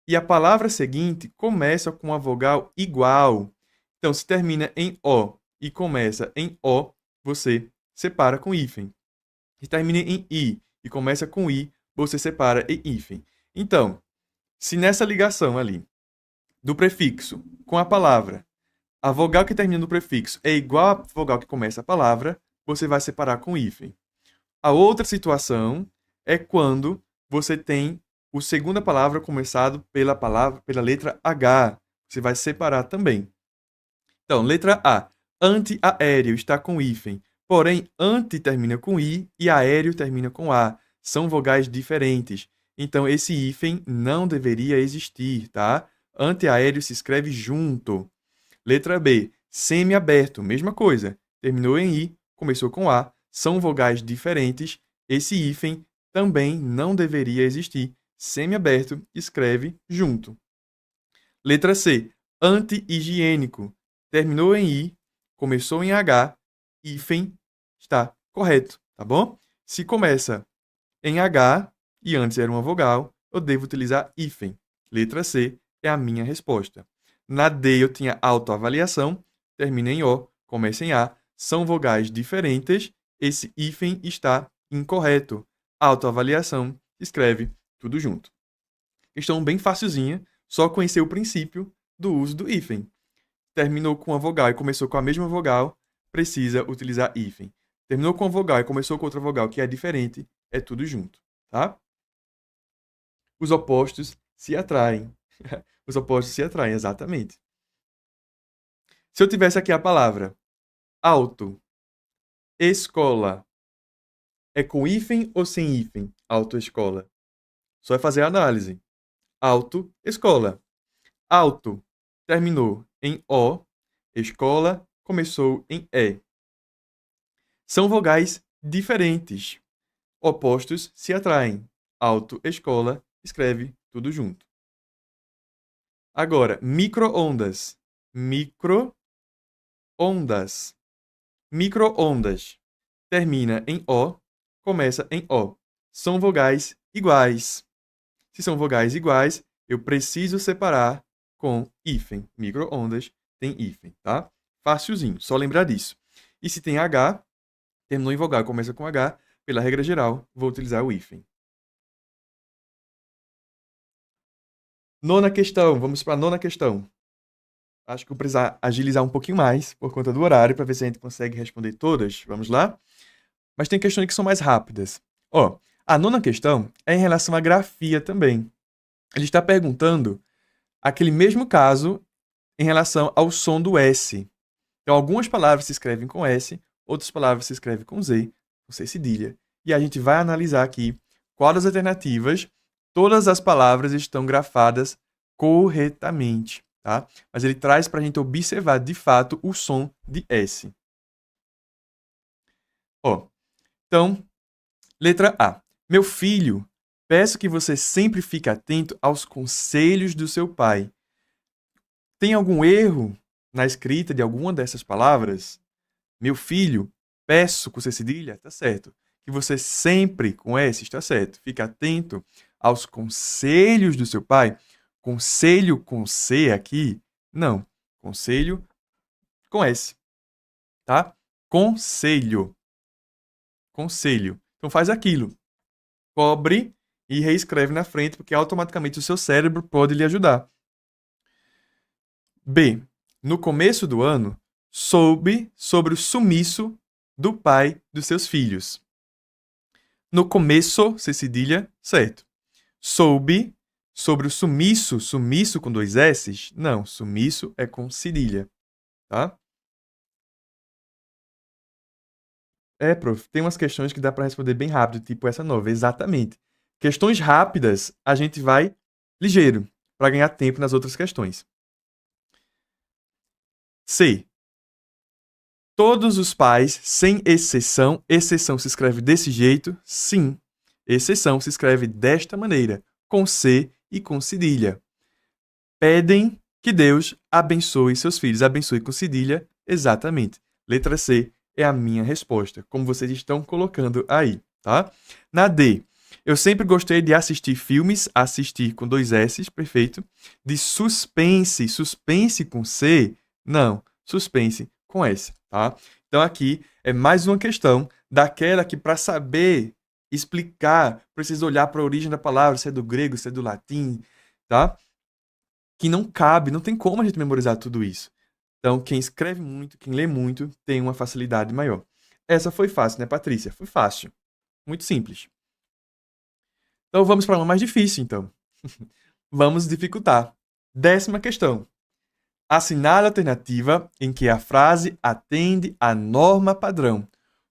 Speaker 1: e a palavra seguinte começa com uma vogal igual. Então, se termina em O e começa em O, você separa com hífen. Se termina em I e começa com I, você separa em hífen. Então, se nessa ligação ali do prefixo com a palavra, a vogal que termina no prefixo é igual à vogal que começa a palavra, você vai separar com hífen. A outra situação é quando você tem a segunda palavra começado pela letra H. Você vai separar também. Então, letra A. Antiaéreo está com hífen. Porém, anti termina com I e aéreo termina com A. São vogais diferentes. Então, esse hífen não deveria existir, tá? Antiaéreo se escreve junto. Letra B. Semiaberto, mesma coisa. Terminou em I, começou com A. São vogais diferentes. Esse hífen também não deveria existir. Semiaberto escreve junto. Letra C. Anti-higiênico. Terminou em I, começou em H, hífen está correto, tá bom? Se começa em H e antes era uma vogal, eu devo utilizar hífen. Letra C é a minha resposta. Na D eu tinha autoavaliação, termina em O, começa em A, são vogais diferentes, esse hífen está incorreto. Autoavaliação, escreve tudo junto. Questão bem facilzinha, só conhecer o princípio do uso do hífen. Terminou com uma vogal e começou com a mesma vogal, precisa utilizar hífen. Terminou com uma vogal e começou com outra vogal que é diferente, é tudo junto, tá? Os opostos se atraem. Os opostos se atraem, exatamente. Se eu tivesse aqui a palavra auto, escola, é com hífen ou sem hífen? Autoescola. Só é fazer a análise. Auto, escola. Auto terminou em O, escola começou em E. São vogais diferentes. Opostos se atraem. Auto, escola, escreve tudo junto. Agora, micro-ondas. Micro-ondas. Micro-ondas. Termina em O, começa em O. São vogais iguais. Se são vogais iguais, eu preciso separar com hífen. Micro-ondas tem hífen, tá? Facilzinho, só lembrar disso. E se tem H, terminou em vogal, começa com H, pela regra geral, vou utilizar o hífen. Nona questão, vamos para a nona questão. Acho que vou precisar agilizar um pouquinho mais por conta do horário, para ver se a gente consegue responder todas. Vamos lá? Mas tem questões que são mais rápidas. Ó, a nona questão é em relação à grafia também. Ele está perguntando aquele mesmo caso em relação ao som do S. Então, algumas palavras se escrevem com S, outras palavras se escrevem com Z, com C cedilha. E a gente vai analisar aqui qual das alternativas todas as palavras estão grafadas corretamente, tá? Mas ele traz para a gente observar, de fato, o som de S. Ó, então, letra A. Meu filho, peço que você sempre fique atento aos conselhos do seu pai. Tem algum erro na escrita de alguma dessas palavras? Meu filho, peço com C cedilha, tá certo. Que você sempre, com S, está certo. Fique atento aos conselhos do seu pai. Conselho com C aqui? Não. Conselho com S. Tá? Conselho. Conselho. Então faz aquilo. Cobre e reescreve na frente, porque automaticamente o seu cérebro pode lhe ajudar. B. No começo do ano, soube sobre o sumiço do pai dos seus filhos. No começo, C cedilha, certo. Soube, sobre o sumiço, sumiço com 2 S's? Não, sumiço é com cedilha, tá? Prof, tem umas questões que dá para responder bem rápido, tipo essa nova, exatamente. Questões rápidas, a gente vai ligeiro, para ganhar tempo nas outras questões. C. Todos os pais, sem exceção, exceção se escreve desse jeito? Sim. Exceção se escreve desta maneira, com C e com cedilha. Pedem que Deus abençoe seus filhos. Abençoe com cedilha? Exatamente. Letra C é a minha resposta, como vocês estão colocando aí, tá? Na D, eu sempre gostei de assistir filmes, assistir com 2 S's, perfeito. De suspense, suspense com C? Não, suspense com S, tá? Então aqui é mais uma questão daquela que para saber explicar, precisa olhar para a origem da palavra, se é do grego, se é do latim, tá? Que não cabe, não tem como a gente memorizar tudo isso. Então, quem escreve muito, quem lê muito, tem uma facilidade maior. Essa foi fácil, né, Patrícia? Foi fácil. Muito simples. Então, vamos para uma mais difícil, então. Vamos dificultar. 10ª questão. Assinale a alternativa em que a frase atende à norma padrão,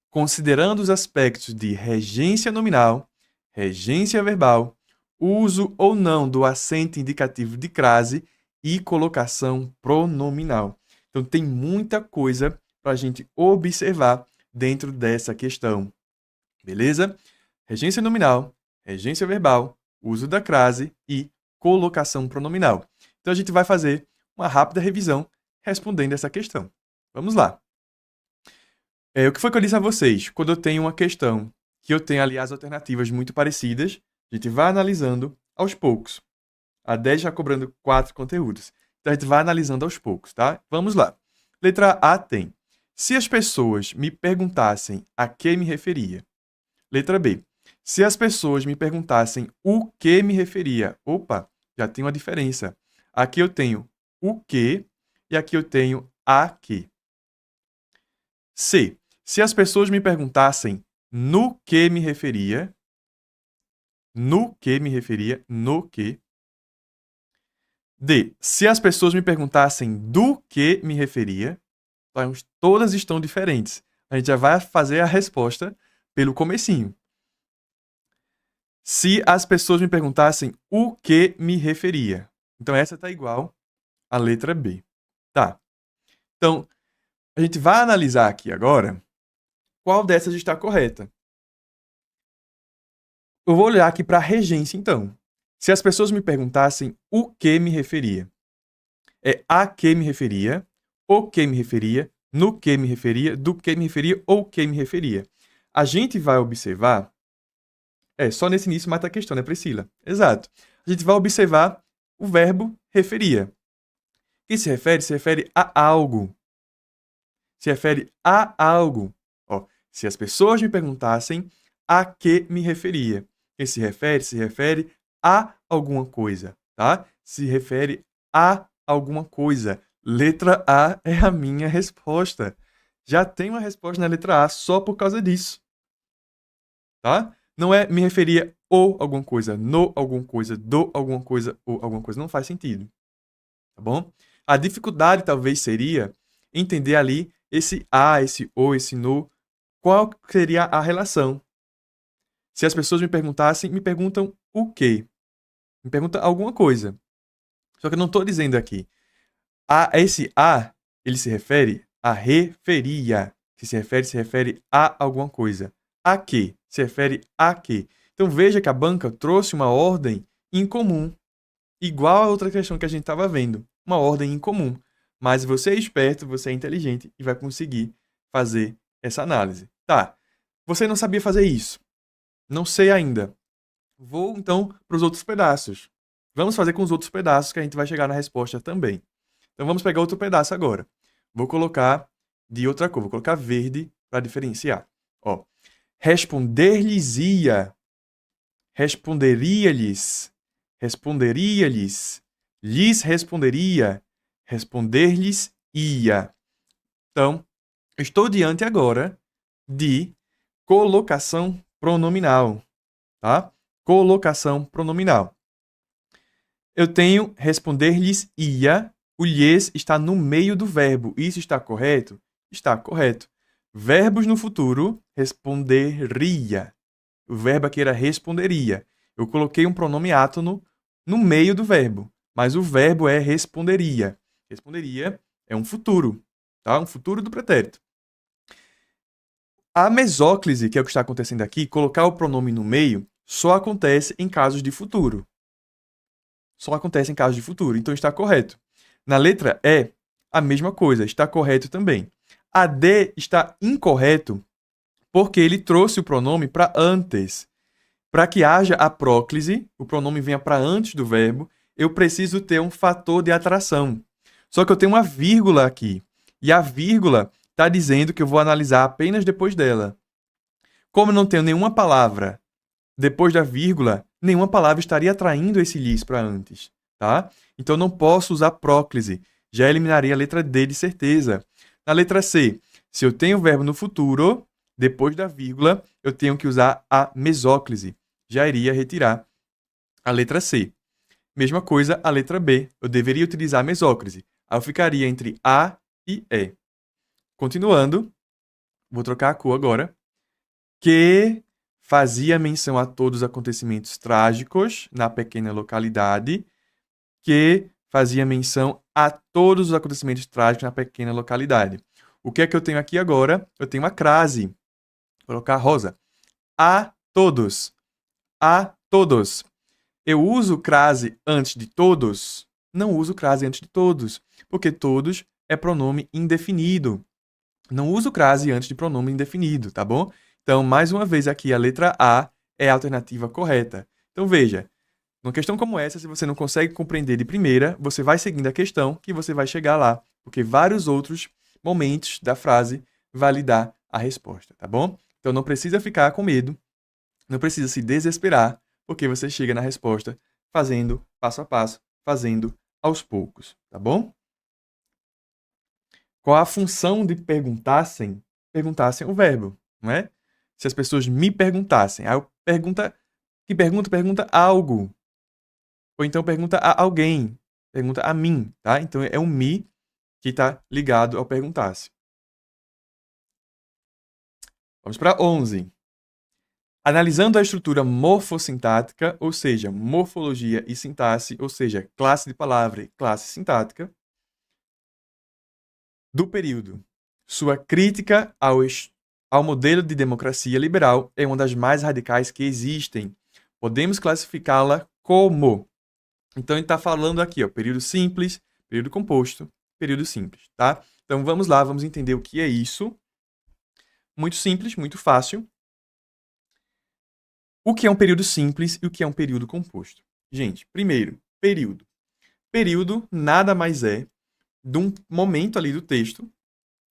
Speaker 1: considerando os aspectos de regência nominal, regência verbal, uso ou não do acento indicativo de crase e colocação pronominal. Então, tem muita coisa para a gente observar dentro dessa questão. Beleza? Regência nominal, regência verbal, uso da crase e colocação pronominal. Então, a gente vai fazer uma rápida revisão respondendo essa questão. Vamos lá. O que foi que eu disse a vocês? Quando eu tenho uma questão que eu tenho ali as alternativas muito parecidas, a gente vai analisando aos poucos. A 10 já cobrando 4 conteúdos. Então, a gente vai analisando aos poucos, tá? Vamos lá. Letra A tem: se as pessoas me perguntassem a que me referia. Letra B: se as pessoas me perguntassem o que me referia. Opa, já tem uma diferença. Aqui eu tenho o que e aqui eu tenho a que. C: se as pessoas me perguntassem no que me referia. No que me referia, no que. D: se as pessoas me perguntassem do que me referia. Então, todas estão diferentes. A gente já vai fazer a resposta pelo comecinho. Se as pessoas me perguntassem o que me referia. Então, essa está igual à letra B. Tá. Então, a gente vai analisar aqui agora qual dessas está correta. Eu vou olhar aqui para a regência, então. Se as pessoas me perguntassem o que me referia. É a que me referia, o que me referia, no que me referia, do que me referia ou que me referia. A gente vai observar... só nesse início mata a questão, né, Priscila? Exato. A gente vai observar o verbo referia. Que se refere a algo. Se refere a algo. Ó, se as pessoas me perguntassem a que me referia. Quem se refere a alguma coisa, tá? Se refere a alguma coisa. Letra A é a minha resposta. Já tem uma resposta na letra A só por causa disso. Tá? Não é me referia ou alguma coisa, no alguma coisa, do alguma coisa ou alguma coisa. Não faz sentido. Tá bom? A dificuldade talvez seria entender ali esse a, esse ou, esse no. Qual seria a relação? Se as pessoas me perguntassem, me perguntam o quê? Me pergunta alguma coisa. Só que eu não estou dizendo aqui. Esse a, ele se refere a referia. Que se refere a alguma coisa. A que? Se refere a que? Então veja que a banca trouxe uma ordem incomum. Igual a outra questão que a gente estava vendo. Uma ordem incomum. Mas você é esperto, você é inteligente e vai conseguir fazer essa análise. Tá. Você não sabia fazer isso. Não sei ainda. Vou, então, para os outros pedaços. Vamos fazer com os outros pedaços que a gente vai chegar na resposta também. Então, vamos pegar outro pedaço agora. Vou colocar de outra cor. Vou colocar verde para diferenciar. Ó, responder-lhes-ia. Responderia-lhes. Responderia-lhes. Lhes responderia. Responder-lhes-ia. Então, estou diante agora de colocação pronominal, tá? Colocação pronominal. Eu tenho responder-lhes ia, o lhes está no meio do verbo. Isso está correto? Está correto. Verbos no futuro, responderia. O verbo aqui era responderia. Eu coloquei um pronome átono no meio do verbo, mas o verbo é responderia. Responderia é um futuro, tá? Um futuro do pretérito. A mesóclise, que é o que está acontecendo aqui, colocar o pronome no meio, só acontece em casos de futuro. Só acontece em casos de futuro, então está correto. Na letra E, a mesma coisa, está correto também. A D está incorreto porque ele trouxe o pronome para antes. Para que haja a próclise, o pronome venha para antes do verbo, eu preciso ter um fator de atração. Só que eu tenho uma vírgula aqui. E a vírgula está dizendo que eu vou analisar apenas depois dela. Como eu não tenho nenhuma palavra depois da vírgula, nenhuma palavra estaria atraindo esse lhes para antes, tá? Então eu não posso usar próclise. Já eliminaria a letra D de certeza. Na letra C, se eu tenho o verbo no futuro, depois da vírgula, eu tenho que usar a mesóclise. Já iria retirar a letra C. Mesma coisa a letra B. Eu deveria utilizar a mesóclise. Aí eu ficaria entre A e E. Continuando, vou trocar a cor agora. Que fazia menção a todos os acontecimentos trágicos na pequena localidade. Que fazia menção a todos os acontecimentos trágicos na pequena localidade. O que é que eu tenho aqui agora? Eu tenho uma crase. Vou colocar rosa. A todos. A todos. Eu uso crase antes de todos? Não uso crase antes de todos, porque todos é pronome indefinido. Não uso crase antes de pronome indefinido, tá bom? Então, mais uma vez aqui, a letra A é a alternativa correta. Então, veja, numa questão como essa, se você não consegue compreender de primeira, você vai seguindo a questão que você vai chegar lá, porque vários outros momentos da frase vai lhe dar a resposta, tá bom? Então, não precisa ficar com medo, não precisa se desesperar, porque você chega na resposta fazendo passo a passo, fazendo aos poucos, tá bom? Qual a função de perguntassem? Perguntassem o verbo, não é? Se as pessoas me perguntassem, aí eu pergunta algo. Ou então pergunta a alguém, pergunta a mim, tá? Então é um me que está ligado ao perguntasse. Vamos para 11. Analisando a estrutura morfossintática, ou seja, morfologia e sintaxe, ou seja, classe de palavra e classe sintática, do período. Sua crítica ao modelo de democracia liberal é uma das mais radicais que existem. Podemos classificá-la como... Então, ele está falando aqui, ó, período simples, período composto, período simples, tá? Então, vamos lá, vamos entender o que é isso. Muito simples, muito fácil. O que é um período simples e o que é um período composto? Gente, primeiro, período. Período nada mais é de um momento ali do texto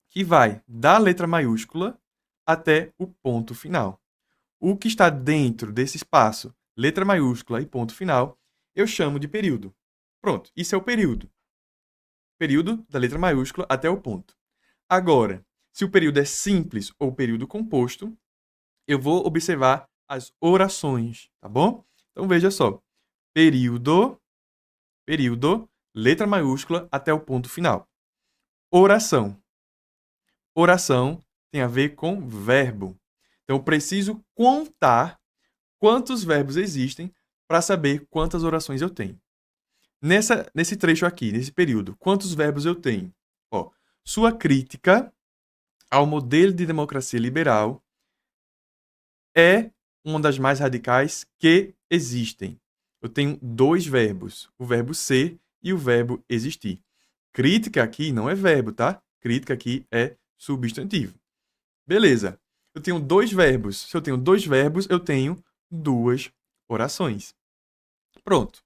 Speaker 1: que vai da letra maiúscula até o ponto final. O que está dentro desse espaço, letra maiúscula e ponto final, eu chamo de período. Pronto, isso é o período. Período da letra maiúscula até o ponto. Agora, se o período é simples ou período composto, eu vou observar as orações, tá bom? Então veja só. Período, letra maiúscula até o ponto final. Oração. Oração tem a ver com verbo. Então eu preciso contar quantos verbos existem para saber quantas orações eu tenho. Nesse trecho aqui, nesse período, quantos verbos eu tenho? Ó, sua crítica ao modelo de democracia liberal é uma das mais radicais que existem. Eu tenho dois verbos, o verbo ser e o verbo existir. Crítica aqui não é verbo, tá? Crítica aqui é substantivo. Beleza. Eu tenho dois verbos. Se eu tenho dois verbos, eu tenho duas orações. Pronto.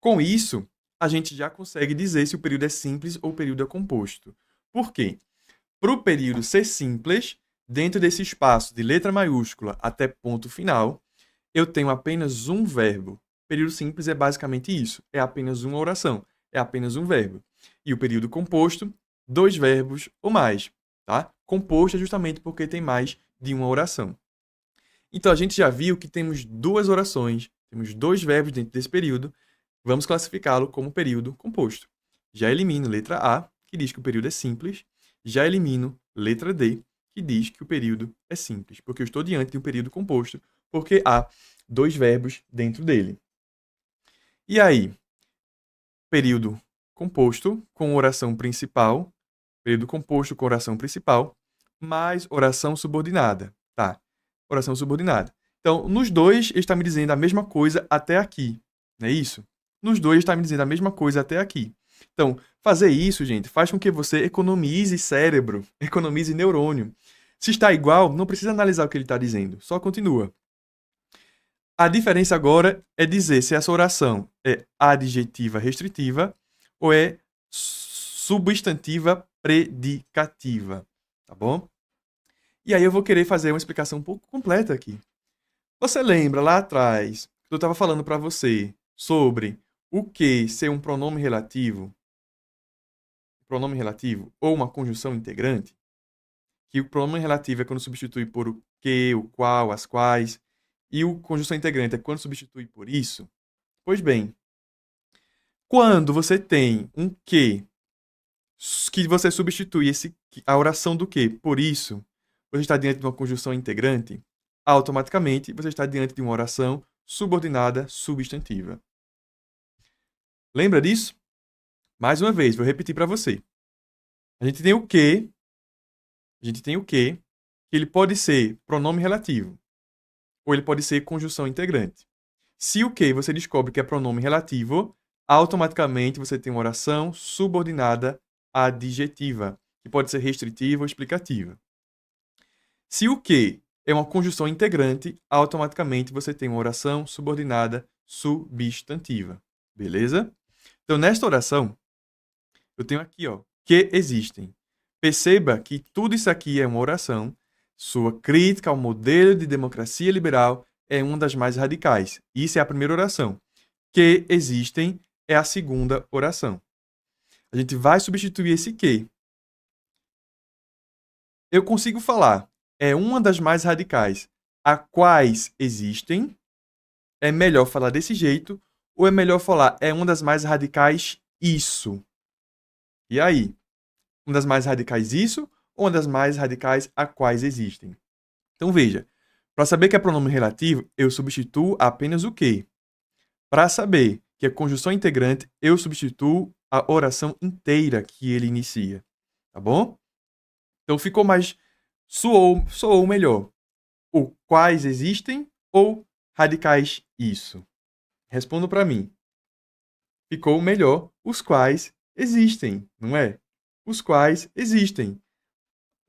Speaker 1: Com isso, a gente já consegue dizer se o período é simples ou o período é composto. Por quê? Para o período ser simples, dentro desse espaço de letra maiúscula até ponto final, eu tenho apenas um verbo. O período simples é basicamente isso. É apenas uma oração. É apenas um verbo. E o período composto, dois verbos ou mais. Tá? Composto é justamente porque tem mais de uma oração. Então, a gente já viu que temos duas orações, temos dois verbos dentro desse período, vamos classificá-lo como período composto. Já elimino letra A, que diz que o período é simples, já elimino letra D, que diz que o período é simples, porque eu estou diante de um período composto, porque há dois verbos dentro dele. E aí, período composto com oração principal, período composto com oração principal, mais oração subordinada, tá? Oração subordinada. Então, nos dois, ele está me dizendo a mesma coisa até aqui, não é isso? Nos dois, ele está me dizendo a mesma coisa até aqui. Então, fazer isso, gente, faz com que você economize cérebro, economize neurônio. Se está igual, não precisa analisar o que ele está dizendo, só continua. A diferença agora é dizer se essa oração é adjetiva restritiva ou é substantiva predicativa, tá bom? E aí eu vou querer fazer uma explicação um pouco completa aqui. Você lembra lá atrás que eu estava falando para você sobre o que ser um pronome relativo ou uma conjunção integrante? Que o pronome relativo é quando substitui por o que, o qual, as quais, e o conjunção integrante é quando substitui por isso? Pois bem, quando você tem um que você substitui a oração do que por isso, você está diante de uma conjunção integrante, automaticamente você está diante de uma oração subordinada substantiva. Lembra disso? Mais uma vez, vou repetir para você. A gente tem o que, que ele pode ser pronome relativo, ou ele pode ser conjunção integrante. Se o que você descobre que é pronome relativo, automaticamente você tem uma oração subordinada adjetiva, que pode ser restritiva ou explicativa. Se o que é uma conjunção integrante, automaticamente você tem uma oração subordinada substantiva. Beleza? Então, nesta oração, eu tenho aqui, ó, que existem. Perceba que tudo isso aqui é uma oração. Sua crítica ao modelo de democracia liberal é uma das mais radicais. Isso é a primeira oração. Que existem é a segunda oração. A gente vai substituir esse que. Eu consigo falar, é uma das mais radicais, a quais existem. É melhor falar desse jeito ou é melhor falar, é uma das mais radicais isso? E aí? Uma das mais radicais isso ou uma das mais radicais a quais existem? Então veja, para saber que é pronome relativo, eu substituo apenas o que. Para saber que é conjunção integrante, eu substituo a oração inteira que ele inicia. Tá bom? Então ficou mais... soou melhor. O quais existem ou radicais isso? Responda para mim. Ficou melhor os quais existem, não é? Os quais existem.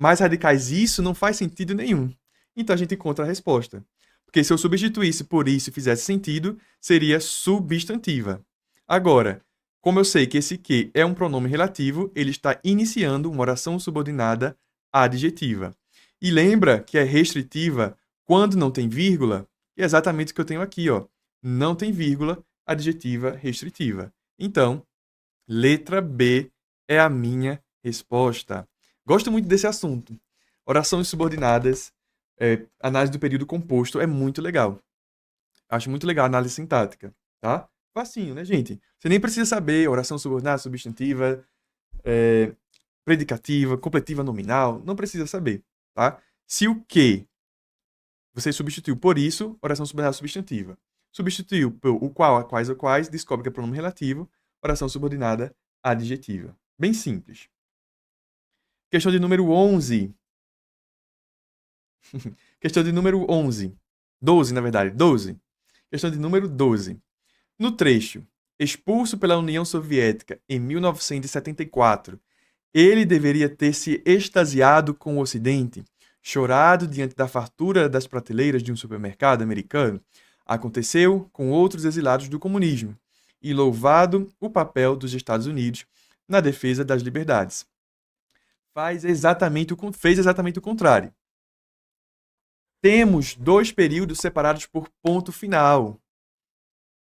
Speaker 1: Mais radicais isso não faz sentido nenhum. Então a gente encontra a resposta. Porque se eu substituísse por isso e fizesse sentido, seria substantiva. Agora, como eu sei que esse que é um pronome relativo, ele está iniciando uma oração subordinada adjetiva. E lembra que é restritiva quando não tem vírgula? É exatamente o que eu tenho aqui, ó. Não tem vírgula, adjetiva restritiva. Então, letra B é a minha resposta. Gosto muito desse assunto. Orações subordinadas, análise do período composto é muito legal. Acho muito legal a análise sintática, tá? Facinho, né, gente? Você nem precisa saber oração subordinada, substantiva, predicativa, completiva nominal. Não precisa saber, tá? Se o que você substituiu por isso, oração subordinada substantiva. Substituiu por o qual, a quais ou quais, descobre que é pronome relativo, oração subordinada adjetiva. Bem simples. Questão de número 11. Questão de número 11. 12, na verdade. 12. Questão de número 12. No trecho, expulso pela União Soviética em 1974, ele deveria ter se extasiado com o Ocidente, chorado diante da fartura das prateleiras de um supermercado americano. Aconteceu com outros exilados do comunismo e louvado o papel dos Estados Unidos na defesa das liberdades. Fez exatamente o contrário. Temos dois períodos separados por ponto final.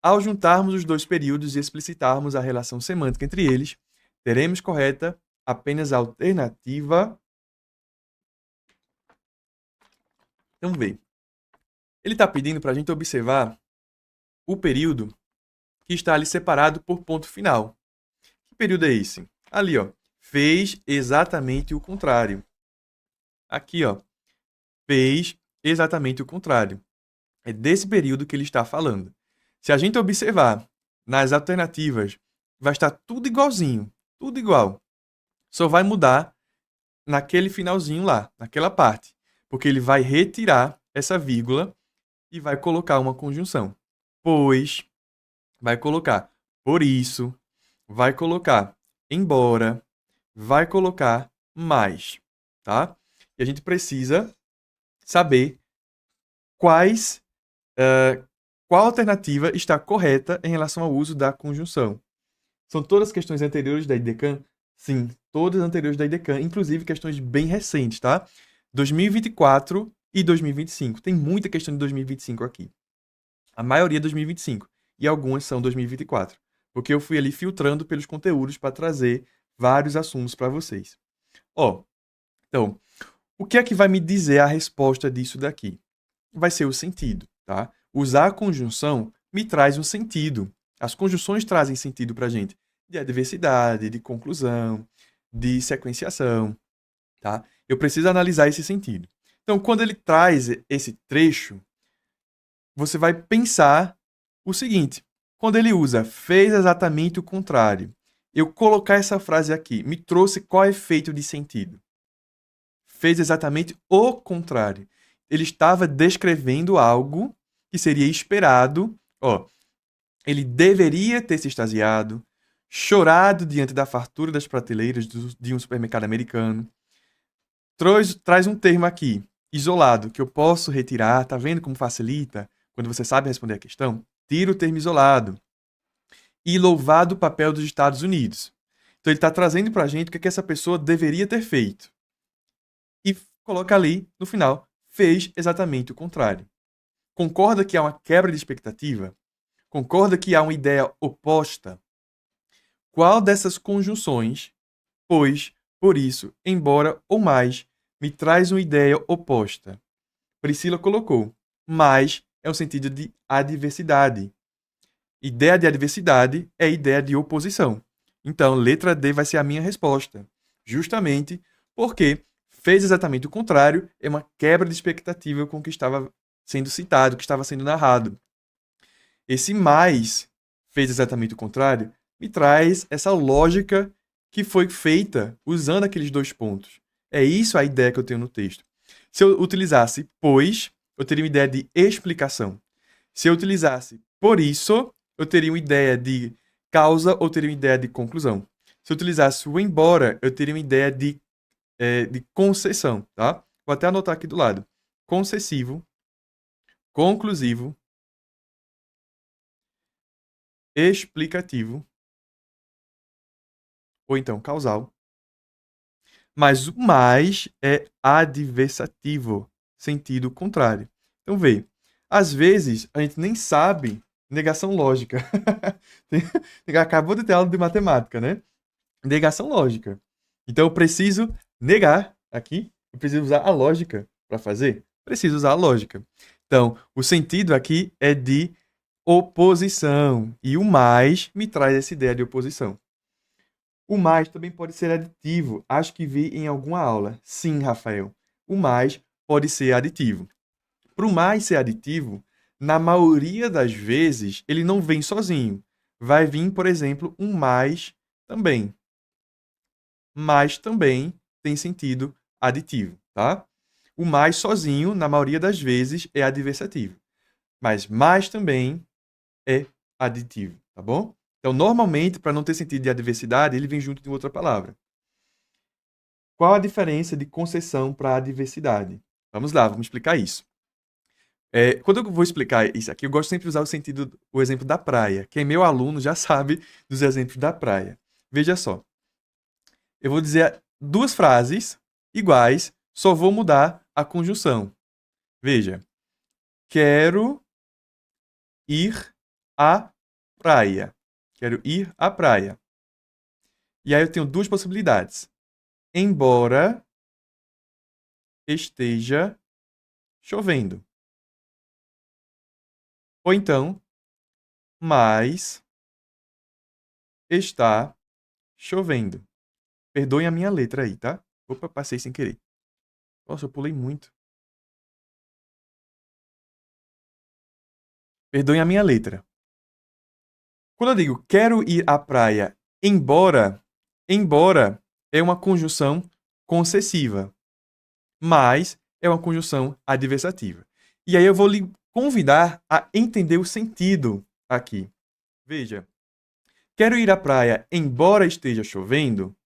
Speaker 1: Ao juntarmos os dois períodos e explicitarmos a relação semântica entre eles, teremos correta apenas a alternativa Então, vê. Ele está pedindo para a gente observar o período que está ali separado por ponto final. Que período é esse? Ali, ó. Fez exatamente o contrário. Aqui, ó. Fez exatamente o contrário. É desse período que ele está falando. Se a gente observar nas alternativas, vai estar tudo igualzinho. Tudo igual. Só vai mudar naquele finalzinho lá, naquela parte. Porque ele vai retirar essa vírgula e vai colocar uma conjunção. Pois, vai colocar por isso, vai colocar embora, vai colocar mais, tá? E a gente precisa saber quais, qual alternativa está correta em relação ao uso da conjunção. São todas questões anteriores da IDECAN? Sim, todas anteriores da IDECAN, inclusive questões bem recentes, tá? 2024 e 2025. Tem muita questão de 2025 aqui. A maioria é 2025 e algumas são 2024, porque eu fui ali filtrando pelos conteúdos para trazer vários assuntos para vocês. Ó, então, o que é que vai me dizer a resposta disso daqui? Vai ser o sentido, tá? Usar a conjunção me traz um sentido. As conjunções trazem sentido para a gente, de adversidade, de conclusão, de sequenciação, tá? Eu preciso analisar esse sentido. Então, quando ele traz esse trecho, você vai pensar o seguinte: quando ele usa fez exatamente o contrário, eu colocar essa frase aqui, me trouxe qual efeito de sentido? Fez exatamente o contrário. Ele estava descrevendo algo que seria esperado. Ó, ele deveria ter se extasiado, chorado diante da fartura das prateleiras de um supermercado americano. Traz um termo aqui, isolado, que eu posso retirar. Tá vendo como facilita? Quando você sabe responder a questão, tira o termo isolado. E louvado o papel dos Estados Unidos. Então ele está trazendo para a gente o que essa pessoa deveria ter feito. E coloca ali, no final, fez exatamente o contrário. Concorda que há uma quebra de expectativa? Concorda que há uma ideia oposta? Qual dessas conjunções, pois, por isso, embora ou mais, me traz uma ideia oposta? Priscila colocou, mais é o sentido de adversidade. Ideia de adversidade é ideia de oposição. Então, letra D vai ser a minha resposta. Justamente porque fez exatamente o contrário, é uma quebra de expectativa com o que estava sendo citado, que estava sendo narrado. Esse mais fez exatamente o contrário me traz essa lógica que foi feita usando aqueles dois pontos. É isso a ideia que eu tenho no texto. Se eu utilizasse pois, eu teria uma ideia de explicação. Se eu utilizasse por isso, eu teria uma ideia de causa ou teria uma ideia de conclusão. Se eu utilizasse o embora, eu teria uma ideia de concessão, tá? Vou até anotar aqui do lado. Concessivo, conclusivo, explicativo, ou então causal. Mas o mais é adversativo, sentido contrário. Então, vê, às vezes a gente nem sabe negação lógica. Acabou de ter aula de matemática, né? Negação lógica. Então, eu preciso negar aqui, eu preciso usar a lógica para fazer. Preciso usar a lógica. Então, o sentido aqui é de oposição. E o mais me traz essa ideia de oposição. O mais também pode ser aditivo. Acho que vi em alguma aula. Sim, Rafael. O mais pode ser aditivo. Para o mais ser aditivo, na maioria das vezes, ele não vem sozinho. Vai vir, por exemplo, um mais também. Mas também tem sentido aditivo, tá? O mais sozinho, na maioria das vezes, é adversativo. Mas mais também é aditivo, tá bom? Então, normalmente, para não ter sentido de adversidade, ele vem junto de outra palavra. Qual a diferença de concessão para adversidade? Vamos lá, vamos explicar isso. Quando eu vou explicar isso aqui, eu gosto sempre de usar o exemplo da praia. Quem é meu aluno já sabe dos exemplos da praia. Veja só. Eu vou dizer duas frases iguais, só vou mudar a conjunção. Veja. Quero ir à praia. Quero ir à praia. E aí eu tenho duas possibilidades. Embora esteja chovendo. Ou então, mas está chovendo. Perdoem a minha letra aí, tá? Opa, passei sem querer. Nossa, eu pulei muito. Perdoem a minha letra. Quando eu digo quero ir à praia, embora é uma conjunção concessiva, mas é uma conjunção adversativa. E aí eu vou lhe convidar a entender o sentido aqui. Veja, quero ir à praia embora esteja chovendo.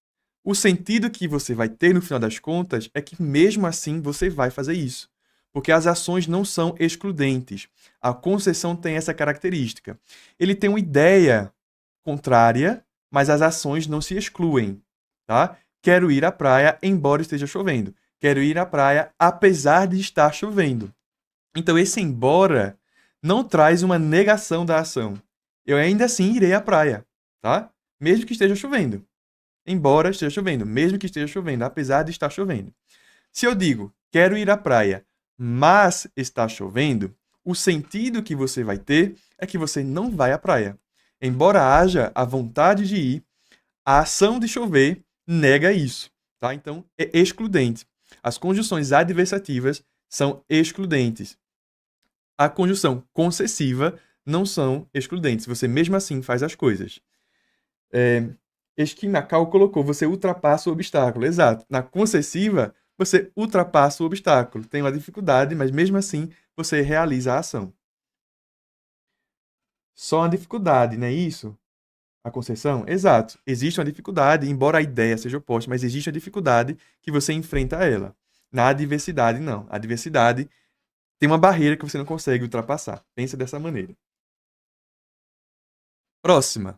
Speaker 1: O sentido que você vai ter no final das contas é que mesmo assim você vai fazer isso. Porque as ações não são excludentes. A concessão tem essa característica. Ele tem uma ideia contrária, mas as ações não se excluem, tá? Quero ir à praia embora esteja chovendo. Quero ir à praia apesar de estar chovendo. Então esse embora não traz uma negação da ação. Eu ainda assim irei à praia, tá? Mesmo que esteja chovendo. Embora esteja chovendo, mesmo que esteja chovendo, apesar de estar chovendo. Se eu digo, quero ir à praia, mas está chovendo, o sentido que você vai ter é que você não vai à praia. Embora haja a vontade de ir, a ação de chover nega isso, tá? Então, é excludente. As conjunções adversativas são excludentes. A conjunção concessiva não são excludentes. Você mesmo assim faz as coisas. Esquinacal colocou, você ultrapassa o obstáculo. Exato. Na concessiva, você ultrapassa o obstáculo. Tem uma dificuldade, mas mesmo assim você realiza a ação. Só uma dificuldade, não é isso? A concessão? Exato. Existe uma dificuldade, embora a ideia seja oposta, mas existe a dificuldade que você enfrenta ela. Na adversidade, não. A adversidade tem uma barreira que você não consegue ultrapassar. Pensa dessa maneira. Próxima.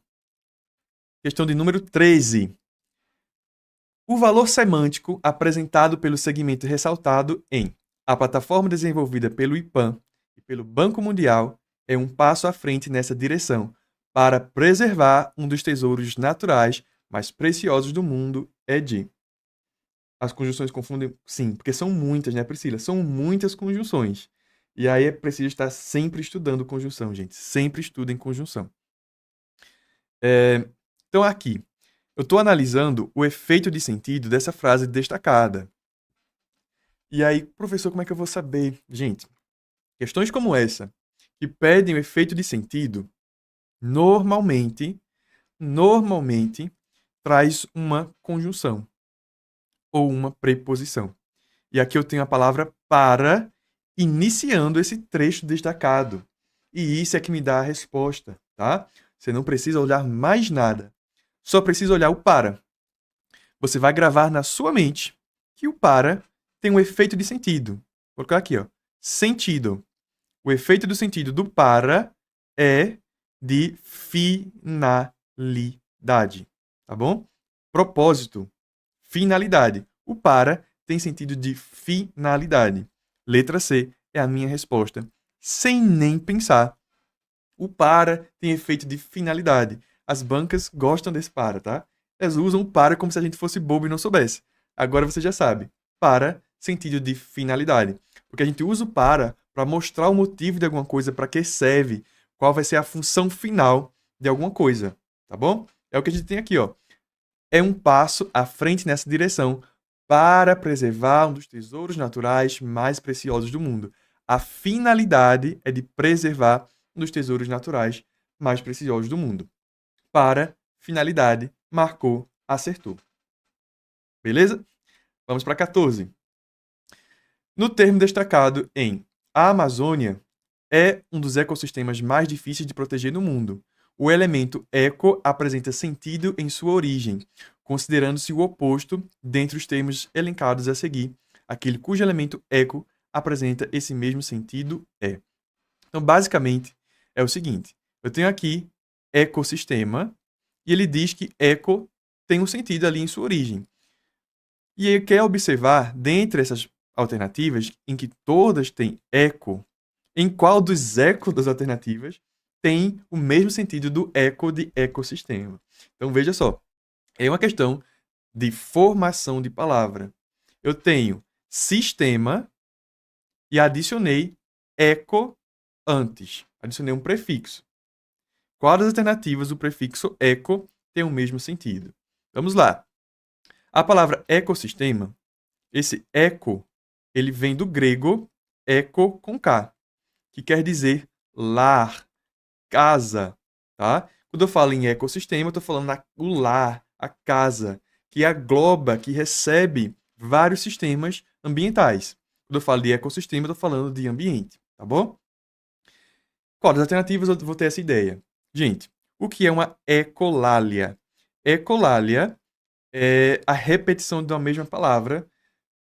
Speaker 1: Questão de número 13. O valor semântico apresentado pelo segmento ressaltado em a plataforma desenvolvida pelo IPAM e pelo Banco Mundial é um passo à frente nessa direção para preservar um dos tesouros naturais mais preciosos do mundo é de. As conjunções confundem? Sim, porque são muitas, né, Priscila? São muitas conjunções. E aí é preciso estar sempre estudando conjunção, gente. Sempre estudem conjunção. Então, aqui, eu estou analisando o efeito de sentido dessa frase destacada. E aí, professor, como é que eu vou saber? Gente, questões como essa, que pedem o efeito de sentido, normalmente, traz uma conjunção ou uma preposição. E aqui eu tenho a palavra para iniciando esse trecho destacado. E isso é que me dá a resposta, tá? Você não precisa olhar mais nada. Só precisa olhar o para. Você vai gravar na sua mente que o para tem um efeito de sentido. Vou colocar aqui, ó. Sentido. O efeito do sentido do para é de finalidade, tá bom? Propósito, finalidade. O para tem sentido de finalidade. Letra C é a minha resposta. Sem nem pensar. O para tem efeito de finalidade. As bancas gostam desse para, tá? Elas usam o para como se a gente fosse bobo e não soubesse. Agora você já sabe. Para, sentido de finalidade. Porque a gente usa o para mostrar o motivo de alguma coisa, para que serve, qual vai ser a função final de alguma coisa, tá bom? É o que a gente tem aqui, ó. É um passo à frente nessa direção para preservar um dos tesouros naturais mais preciosos do mundo. A finalidade é de preservar um dos tesouros naturais mais preciosos do mundo. Para, finalidade, marcou, acertou. Beleza? Vamos para 14. No termo destacado em a Amazônia é um dos ecossistemas mais difíceis de proteger no mundo. O elemento eco apresenta sentido em sua origem, considerando-se o oposto dentre os termos elencados a seguir. Aquele cujo elemento eco apresenta esse mesmo sentido é. Então, basicamente, é o seguinte. Eu tenho aqui ecossistema e ele diz que eco tem um sentido ali em sua origem. E ele quer observar, dentre essas alternativas, em que todas têm eco, em qual dos ecos das alternativas tem o mesmo sentido do eco de ecossistema. Então, veja só. É uma questão de formação de palavra. Eu tenho sistema e adicionei eco antes. Adicionei um prefixo. Qual das alternativas o prefixo eco tem o mesmo sentido? Vamos lá. A palavra ecossistema, esse eco, ele vem do grego eco com K, que quer dizer lar, casa, tá? Quando eu falo em ecossistema, eu estou falando o lar, a casa, que engloba, que recebe vários sistemas ambientais. Quando eu falo de ecossistema, eu estou falando de ambiente, tá bom? Qual das alternativas eu vou ter essa ideia? Gente, o que é uma ecolalia? Ecolalia é a repetição de uma mesma palavra.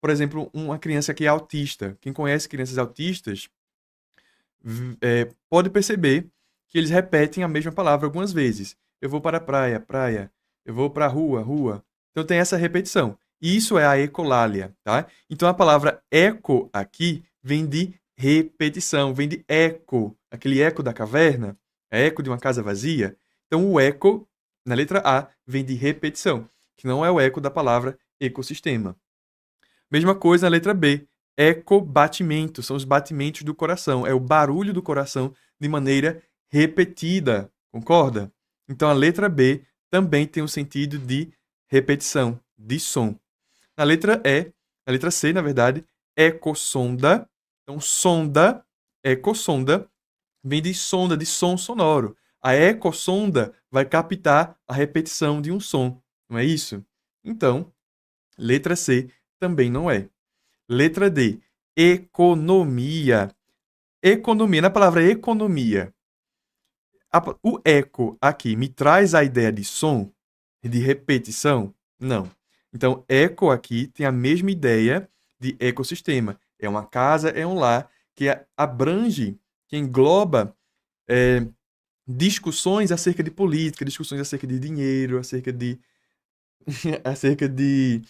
Speaker 1: Por exemplo, uma criança que é autista. Quem conhece crianças autistas pode perceber que eles repetem a mesma palavra algumas vezes. Eu vou para a praia, praia. Eu vou para a rua, rua. Então tem essa repetição. Isso é a ecolalia, tá? Então a palavra eco aqui vem de repetição, vem de eco, aquele eco da caverna, é eco de uma casa vazia. Então o eco, na letra A, vem de repetição, que não é o eco da palavra ecossistema. Mesma coisa na letra B. Ecobatimento, são os batimentos do coração, é o barulho do coração de maneira repetida, concorda? Então a letra B também tem o sentido de repetição, de som. Na letra E, na letra C, na verdade, ecossonda. Então sonda, ecossonda, vem de sonda, de som sonoro. A ecossonda vai captar a repetição de um som, não é isso? Então, letra C também não é. Letra D, economia. Economia, na palavra economia, o eco aqui me traz a ideia de som, de repetição? Não. Então, eco aqui tem a mesma ideia de ecossistema. É uma casa, é um lar que abrange, que engloba discussões acerca de política, discussões acerca de dinheiro, acerca de, acerca de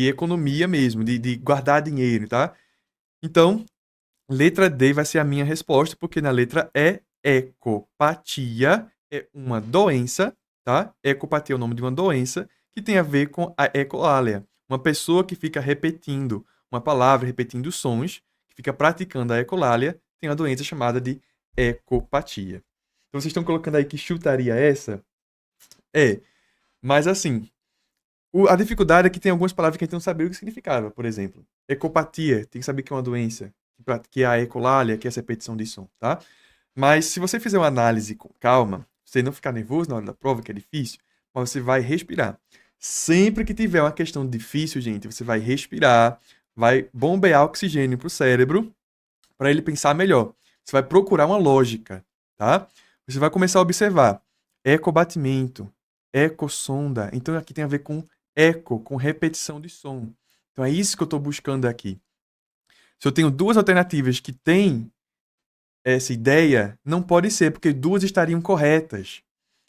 Speaker 1: economia mesmo, de guardar dinheiro, tá? Então, letra D vai ser a minha resposta, porque na letra E, ecopatia é uma doença, tá? Ecopatia é o nome de uma doença que tem a ver com a ecolalia. Uma pessoa que fica repetindo uma palavra, repetindo sons, que fica praticando a ecolalia, tem uma doença chamada de ecopatia. Então vocês estão colocando aí que chutaria essa? É, mas assim, a dificuldade é que tem algumas palavras que a gente não sabia o que significava. Por exemplo, ecopatia, tem que saber que é uma doença, que é a ecolalia, que é essa repetição de som, tá? Mas se você fizer uma análise com calma, você não ficar nervoso na hora da prova, que é difícil, mas você vai respirar. Sempre que tiver uma questão difícil, gente, você vai respirar, vai bombear oxigênio para o cérebro, para ele pensar melhor. Você vai procurar uma lógica, tá? Você vai começar a observar ecobatimento, ecossonda. Então aqui tem a ver com eco, com repetição de som. Então é isso que eu estou buscando aqui. Se eu tenho duas alternativas que têm essa ideia, não pode ser, porque duas estariam corretas.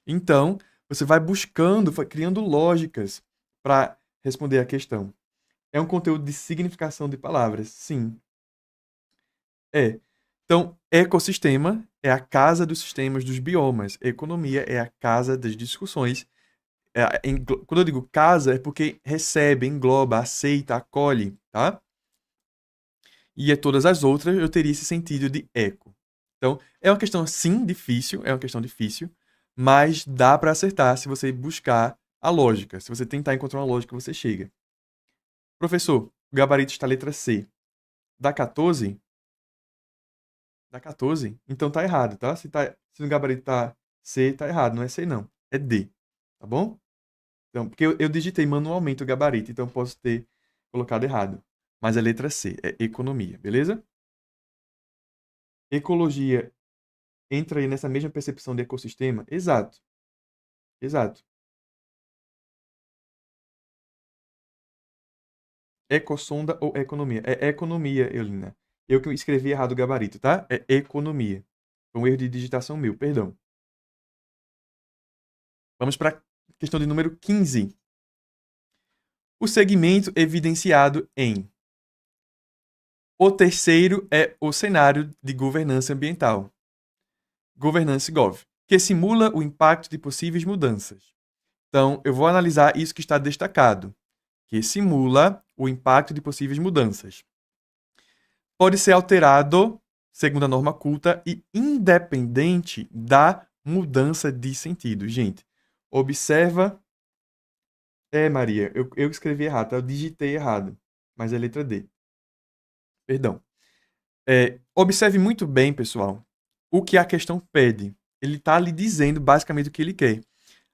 Speaker 1: Então, você vai buscando, vai criando lógicas para responder a questão. É um conteúdo de significação de palavras? Sim. É. Então, ecossistema é a casa dos sistemas dos biomas. Economia é a casa das discussões. Quando eu digo casa, é porque recebe, engloba, aceita, acolhe, tá? E todas as outras eu teria esse sentido de eco. Então, é uma questão, sim, difícil, é uma questão difícil, mas dá para acertar se você buscar a lógica. Se você tentar encontrar uma lógica, você chega. Professor, o gabarito está letra C. Dá 14? Dá 14? Então tá errado, tá? Se no gabarito tá C, tá errado. Não é C, não. É D. Tá bom? Então, porque eu digitei manualmente o gabarito, então posso ter colocado errado. Mas é letra C, é economia, beleza? Ecologia entra aí nessa mesma percepção de ecossistema? Exato. Exato. Ecossonda ou economia? É economia, Eulina. Eu que escrevi errado o gabarito, tá? É economia. Foi um erro de digitação meu, perdão. Vamos para a questão de número 15. O segmento evidenciado em. O terceiro é o cenário de governança ambiental. Governance Gov, que simula o impacto de possíveis mudanças. Então, eu vou analisar isso que está destacado, que simula o impacto de possíveis mudanças. pode ser alterado, segundo a norma culta, e independente da mudança de sentido. Gente, observa. Maria, eu escrevi errado, tá? Eu digitei errado, mas é letra D. Perdão. Observe muito bem, pessoal, o que a questão pede. Ele está lhe dizendo basicamente o que ele quer.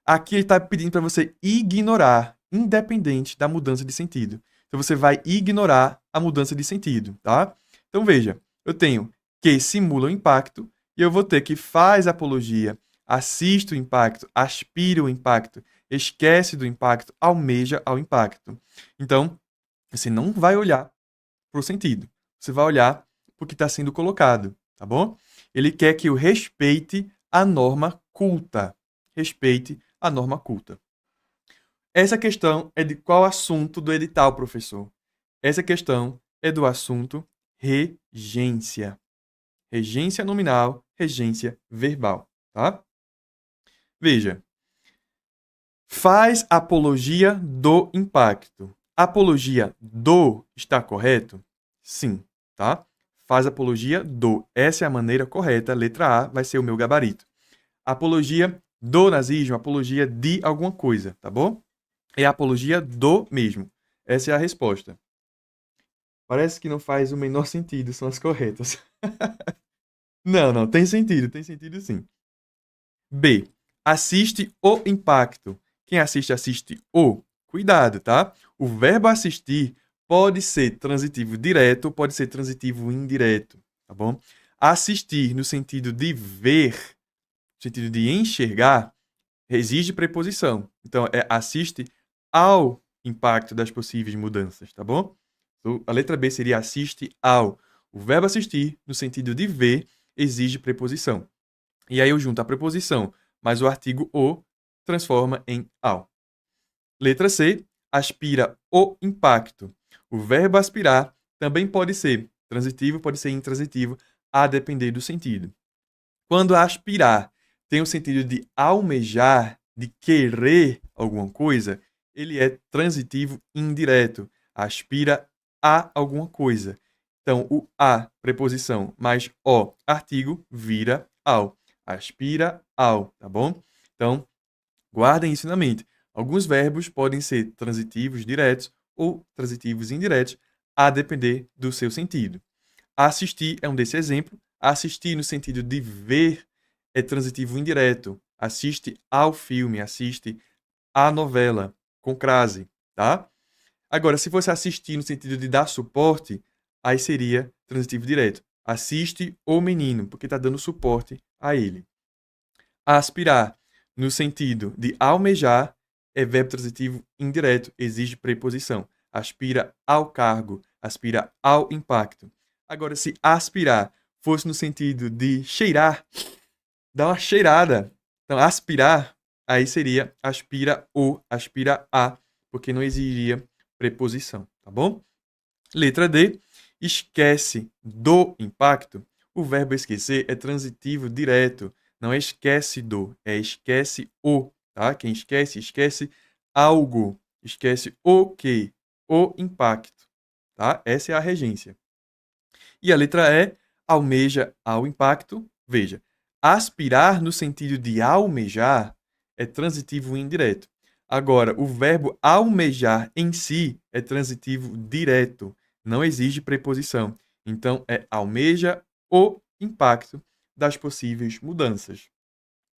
Speaker 1: Aqui ele está pedindo para você ignorar, independente da mudança de sentido. Então você vai ignorar a mudança de sentido, tá? Então veja, eu tenho que simula o impacto e eu vou ter que faz apologia, assiste o impacto, aspira o impacto, esquece do impacto, almeja ao impacto. Então, você não vai olhar para o sentido. Você vai olhar para o que está sendo colocado, tá bom? Ele quer que eu respeite a norma culta. Respeite a norma culta. Essa questão é de qual assunto do edital, professor? Essa questão é do assunto regência. Regência nominal, regência verbal, tá? Veja. Faz apologia do impacto. Apologia do está correto? Sim, tá? Faz apologia do. Essa é a maneira correta. Letra A vai ser o meu gabarito. Apologia do nazismo, apologia de alguma coisa, tá bom? É a apologia do mesmo. Essa é a resposta. Parece que não faz o menor sentido, são as corretas. Não, tem sentido sim. B. Assiste o impacto. Quem assiste, assiste o. Cuidado, tá? O verbo assistir pode ser transitivo direto, pode ser transitivo indireto, tá bom? Assistir no sentido de ver, no sentido de enxergar, exige preposição. Então, assiste ao impacto das possíveis mudanças, tá bom? Então, a letra B seria assiste ao. O verbo assistir, no sentido de ver, exige preposição. E aí eu junto a preposição mais o artigo o, transforma em ao. Letra C, aspira o impacto. O verbo aspirar também pode ser transitivo, pode ser intransitivo, a depender do sentido. Quando aspirar tem o sentido de almejar, de querer alguma coisa, ele é transitivo indireto. Aspira a alguma coisa. Então, o a, preposição, mais o, artigo, vira ao. Aspira ao, tá bom? Então, guardem isso na mente. Alguns verbos podem ser transitivos diretos ou transitivos indiretos, a depender do seu sentido. Assistir é um desse exemplo. Assistir no sentido de ver é transitivo indireto. Assiste ao filme, assiste à novela, com crase, tá? Agora, se fosse assistir no sentido de dar suporte, aí seria transitivo direto. Assiste o menino, porque está dando suporte a ele. Aspirar, no sentido de almejar, é verbo transitivo indireto, exige preposição. Aspira ao cargo, aspira ao impacto. Agora, se aspirar fosse no sentido de cheirar, dá uma cheirada. Então, aspirar, aí seria aspira o, aspira a, porque não exigiria preposição, tá bom? Letra D, esquece do impacto. O verbo esquecer é transitivo direto, não é esquece do, é esquece o, tá? Quem esquece, esquece algo, esquece o quê? O impacto, tá? Essa é a regência. E a letra E, almeja ao impacto. Veja, aspirar no sentido de almejar é transitivo indireto. Agora, o verbo almejar em si é transitivo direto, não exige preposição. Então, é almeja o impacto das possíveis mudanças.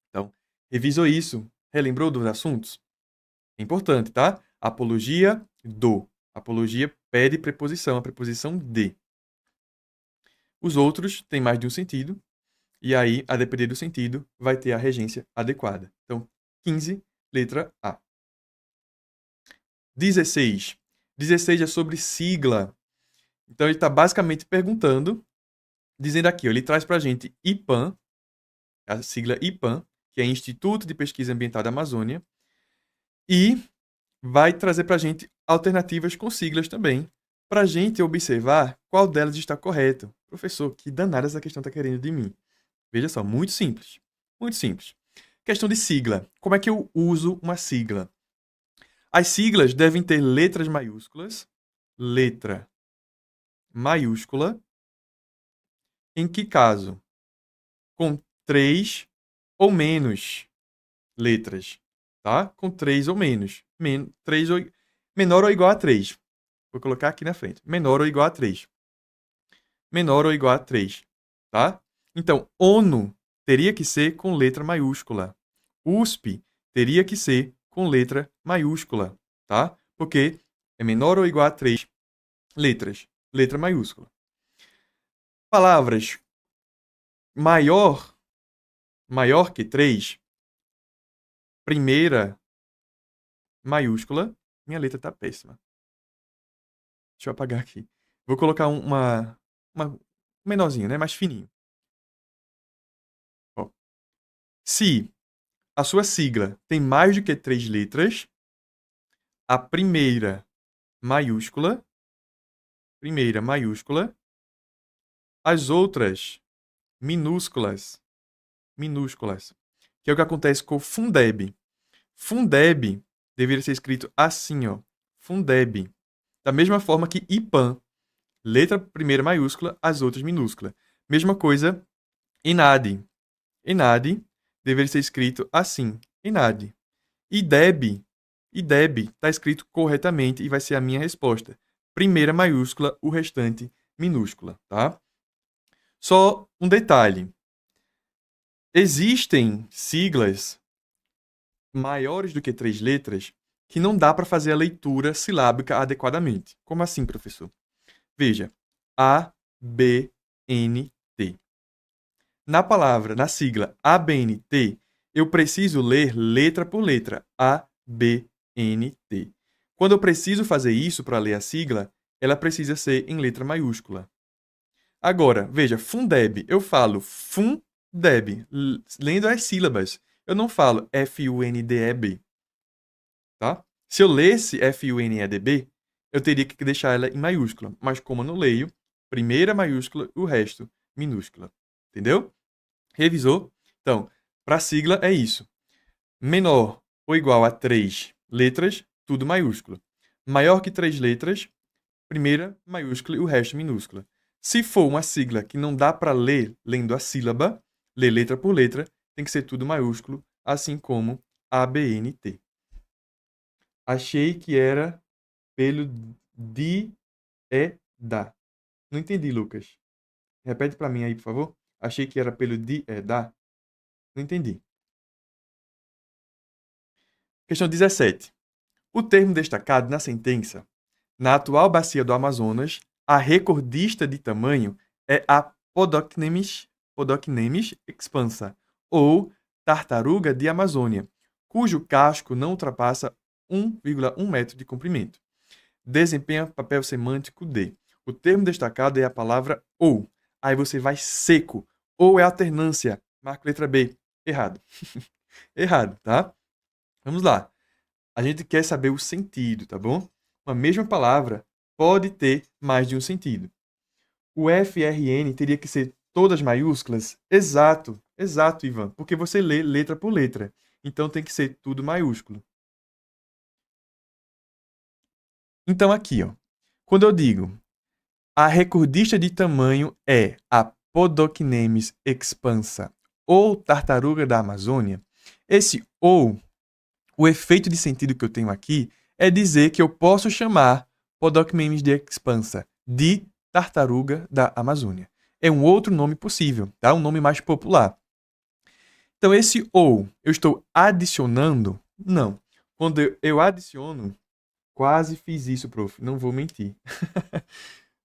Speaker 1: Então, revisou isso? Relembrou dos assuntos? É importante, tá? Apologia do. Apologia pede preposição, a preposição de. Os outros têm mais de um sentido, e aí, a depender do sentido, vai ter a regência adequada. Então, 15, letra A. 16. 16 é sobre sigla. Então, ele está basicamente perguntando, dizendo aqui, ó, ele traz para a gente IPAM, a sigla IPAM, que é Instituto de Pesquisa Ambiental da Amazônia, e vai trazer para a gente alternativas com siglas também, para a gente observar qual delas está correto. Professor, que danada essa questão está querendo de mim. Veja só, muito simples. Muito simples. Questão de sigla. Como é que eu uso uma sigla? As siglas devem ter letras maiúsculas, letra maiúscula, Em que caso? Com 3 ou menos letras, tá? Com 3 ou menos. 3 ou, menor ou igual a 3. Vou colocar aqui na frente. Menor ou igual a 3. Menor ou igual a 3, tá? Então, ONU teria que ser com letra maiúscula. USP teria que ser com letra maiúscula, tá? Porque é menor ou igual a 3 letras, letra maiúscula. Palavras maior que 3, primeira maiúscula. Minha letra tá péssima. Deixa eu apagar aqui. Vou colocar uma menorzinho, né? Mais fininho. Ó. Se a sua sigla tem mais do que 3 letras, a primeira maiúscula, as outras minúsculas, que é o que acontece com o Fundeb. Fundeb deveria ser escrito assim, ó, Fundeb. Da mesma forma que IPAN, letra primeira maiúscula, as outras minúsculas. Mesma coisa, ENAD. ENAD deveria ser escrito assim, ENAD. IDEB está escrito corretamente e vai ser a minha resposta. Primeira maiúscula, o restante minúscula, tá? Só um detalhe. Existem siglas maiores do que 3 letras que não dá para fazer a leitura silábica adequadamente. Como assim, professor? Veja, A, B, N, T. Na sigla ABNT, eu preciso ler letra por letra. A, B, N, T. Quando eu preciso fazer isso para ler a sigla, ela precisa ser em letra maiúscula. Agora, veja, Fundeb, eu falo Fundeb, lendo as sílabas. Eu não falo F-U-N-D-E-B, tá? Se eu lesse F-U-N-E-D-B, eu teria que deixar ela em maiúscula. Mas como eu não leio, primeira maiúscula e o resto minúscula. Entendeu? Revisou? Então, para a sigla é isso. Menor ou igual a 3 letras, tudo maiúsculo. Maior que 3 letras, primeira maiúscula e o resto minúscula. Se for uma sigla que não dá para ler lendo a sílaba, ler letra por letra, tem que ser tudo maiúsculo, assim como ABNT. Achei que era pelo de e da. Não entendi, Lucas. Repete para mim aí, por favor. Achei que era pelo de e da. Não entendi. Questão 17. O termo destacado na sentença, na atual bacia do Amazonas, a recordista de tamanho é a Podocnemis expansa, ou tartaruga de Amazônia, cujo casco não ultrapassa 1,1 metro de comprimento. Desempenha papel semântico D. O termo destacado é a palavra ou. Aí você vai seco. Ou é alternância. Marca letra B. Errado. Errado, tá? Vamos lá. A gente quer saber o sentido, tá bom? Uma mesma palavra pode ter mais de um sentido. O FRN teria que ser todas maiúsculas? Exato, exato, Ivan. Porque você lê letra por letra. Então tem que ser tudo maiúsculo. Então aqui, ó. Quando eu digo a recordista de tamanho é a Podocnemis expansa ou tartaruga da Amazônia, esse ou, o efeito de sentido que eu tenho aqui é dizer que eu posso chamar Podocnemis de expansa de tartaruga da Amazônia. É um outro nome possível, tá? Um nome mais popular. Então, esse ou, eu estou adicionando? Não. Quando eu adiciono, quase fiz isso, prof. Não vou mentir.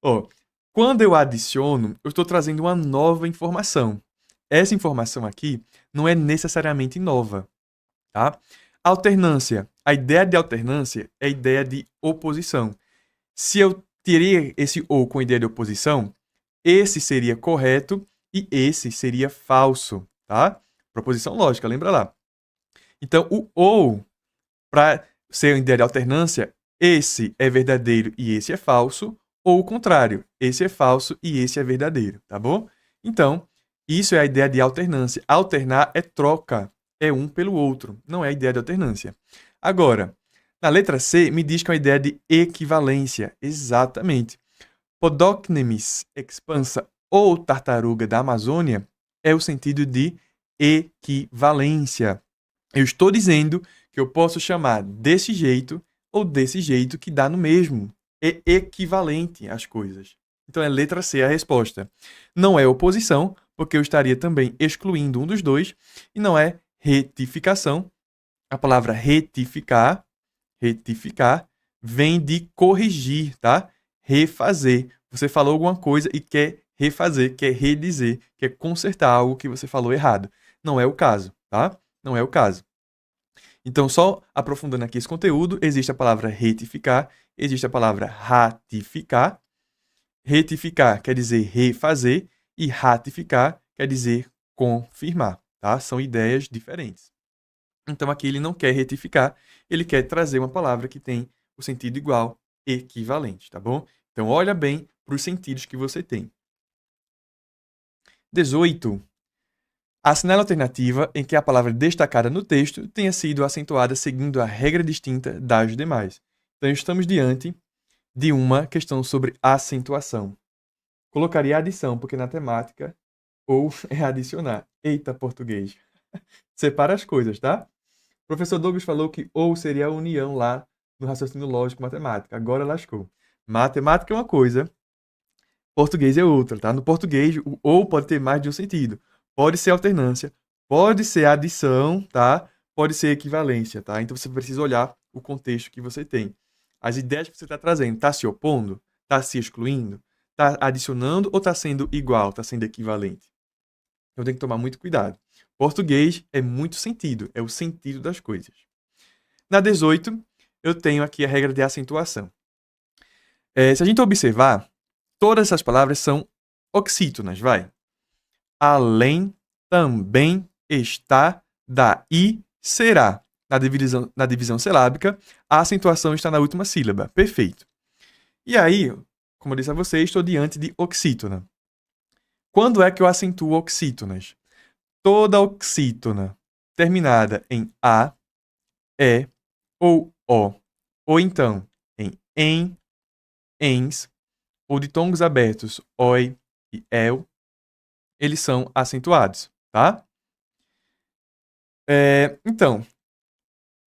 Speaker 1: Ó, quando eu adiciono, eu estou trazendo uma nova informação. Essa informação aqui não é necessariamente nova, tá? Alternância. A ideia de alternância é a ideia de oposição. Se eu teria esse ou com ideia de oposição, esse seria correto e esse seria falso, tá? Proposição lógica, lembra lá. Então, o ou, para ser uma ideia de alternância, esse é verdadeiro e esse é falso, ou o contrário, esse é falso e esse é verdadeiro, tá bom? Então, isso é a ideia de alternância. Alternar é troca, é um pelo outro, não é a ideia de alternância. Agora, na letra C, me diz que é uma ideia de equivalência. Exatamente. Podocnemis expansa ou tartaruga da Amazônia é o sentido de equivalência. Eu estou dizendo que eu posso chamar desse jeito ou desse jeito que dá no mesmo. É equivalente às coisas. Então é letra C a resposta. Não é oposição, porque eu estaria também excluindo um dos dois. E não é retificação. A palavra retificar vem de corrigir, tá? Refazer. Você falou alguma coisa e quer refazer, quer redizer, quer consertar algo que você falou errado. Não é o caso, tá? Não é o caso. Então, só aprofundando aqui esse conteúdo, existe a palavra retificar, existe a palavra ratificar. Retificar quer dizer refazer e ratificar quer dizer confirmar, tá? São ideias diferentes. Então, aqui ele não quer retificar, ele quer trazer uma palavra que tem o sentido igual, equivalente, tá bom? Então, olha bem para os sentidos que você tem. 18. Assinale a alternativa em que a palavra destacada no texto tenha sido acentuada seguindo a regra distinta das demais. Então, estamos diante de uma questão sobre acentuação. Colocaria adição, porque na temática ou é adicionar. Eita, português. Separa as coisas, tá? O professor Douglas falou que ou seria a união lá no raciocínio lógico matemática. Agora lascou. Matemática é uma coisa, português é outra, tá? No português, o ou pode ter mais de um sentido. Pode ser alternância, pode ser adição, tá? Pode ser equivalência, tá? Então você precisa olhar o contexto que você tem. As ideias que você está trazendo, está se opondo? Está se excluindo? Está adicionando ou está sendo igual? Está sendo equivalente? Então tem que tomar muito cuidado. Português é muito sentido, é o sentido das coisas. Na 18, eu tenho aqui a regra de acentuação. Se a gente observar, todas essas palavras são oxítonas, vai. Além, também, está, daí, será. Na divisão silábica, a acentuação está na última sílaba. Perfeito. E aí, como eu disse a vocês, estou diante de oxítona. Quando é que eu acentuo oxítonas? Toda oxítona terminada em A, E ou O, ou então em, ens, ou de tongos abertos oi e el, eles são acentuados, tá? Então,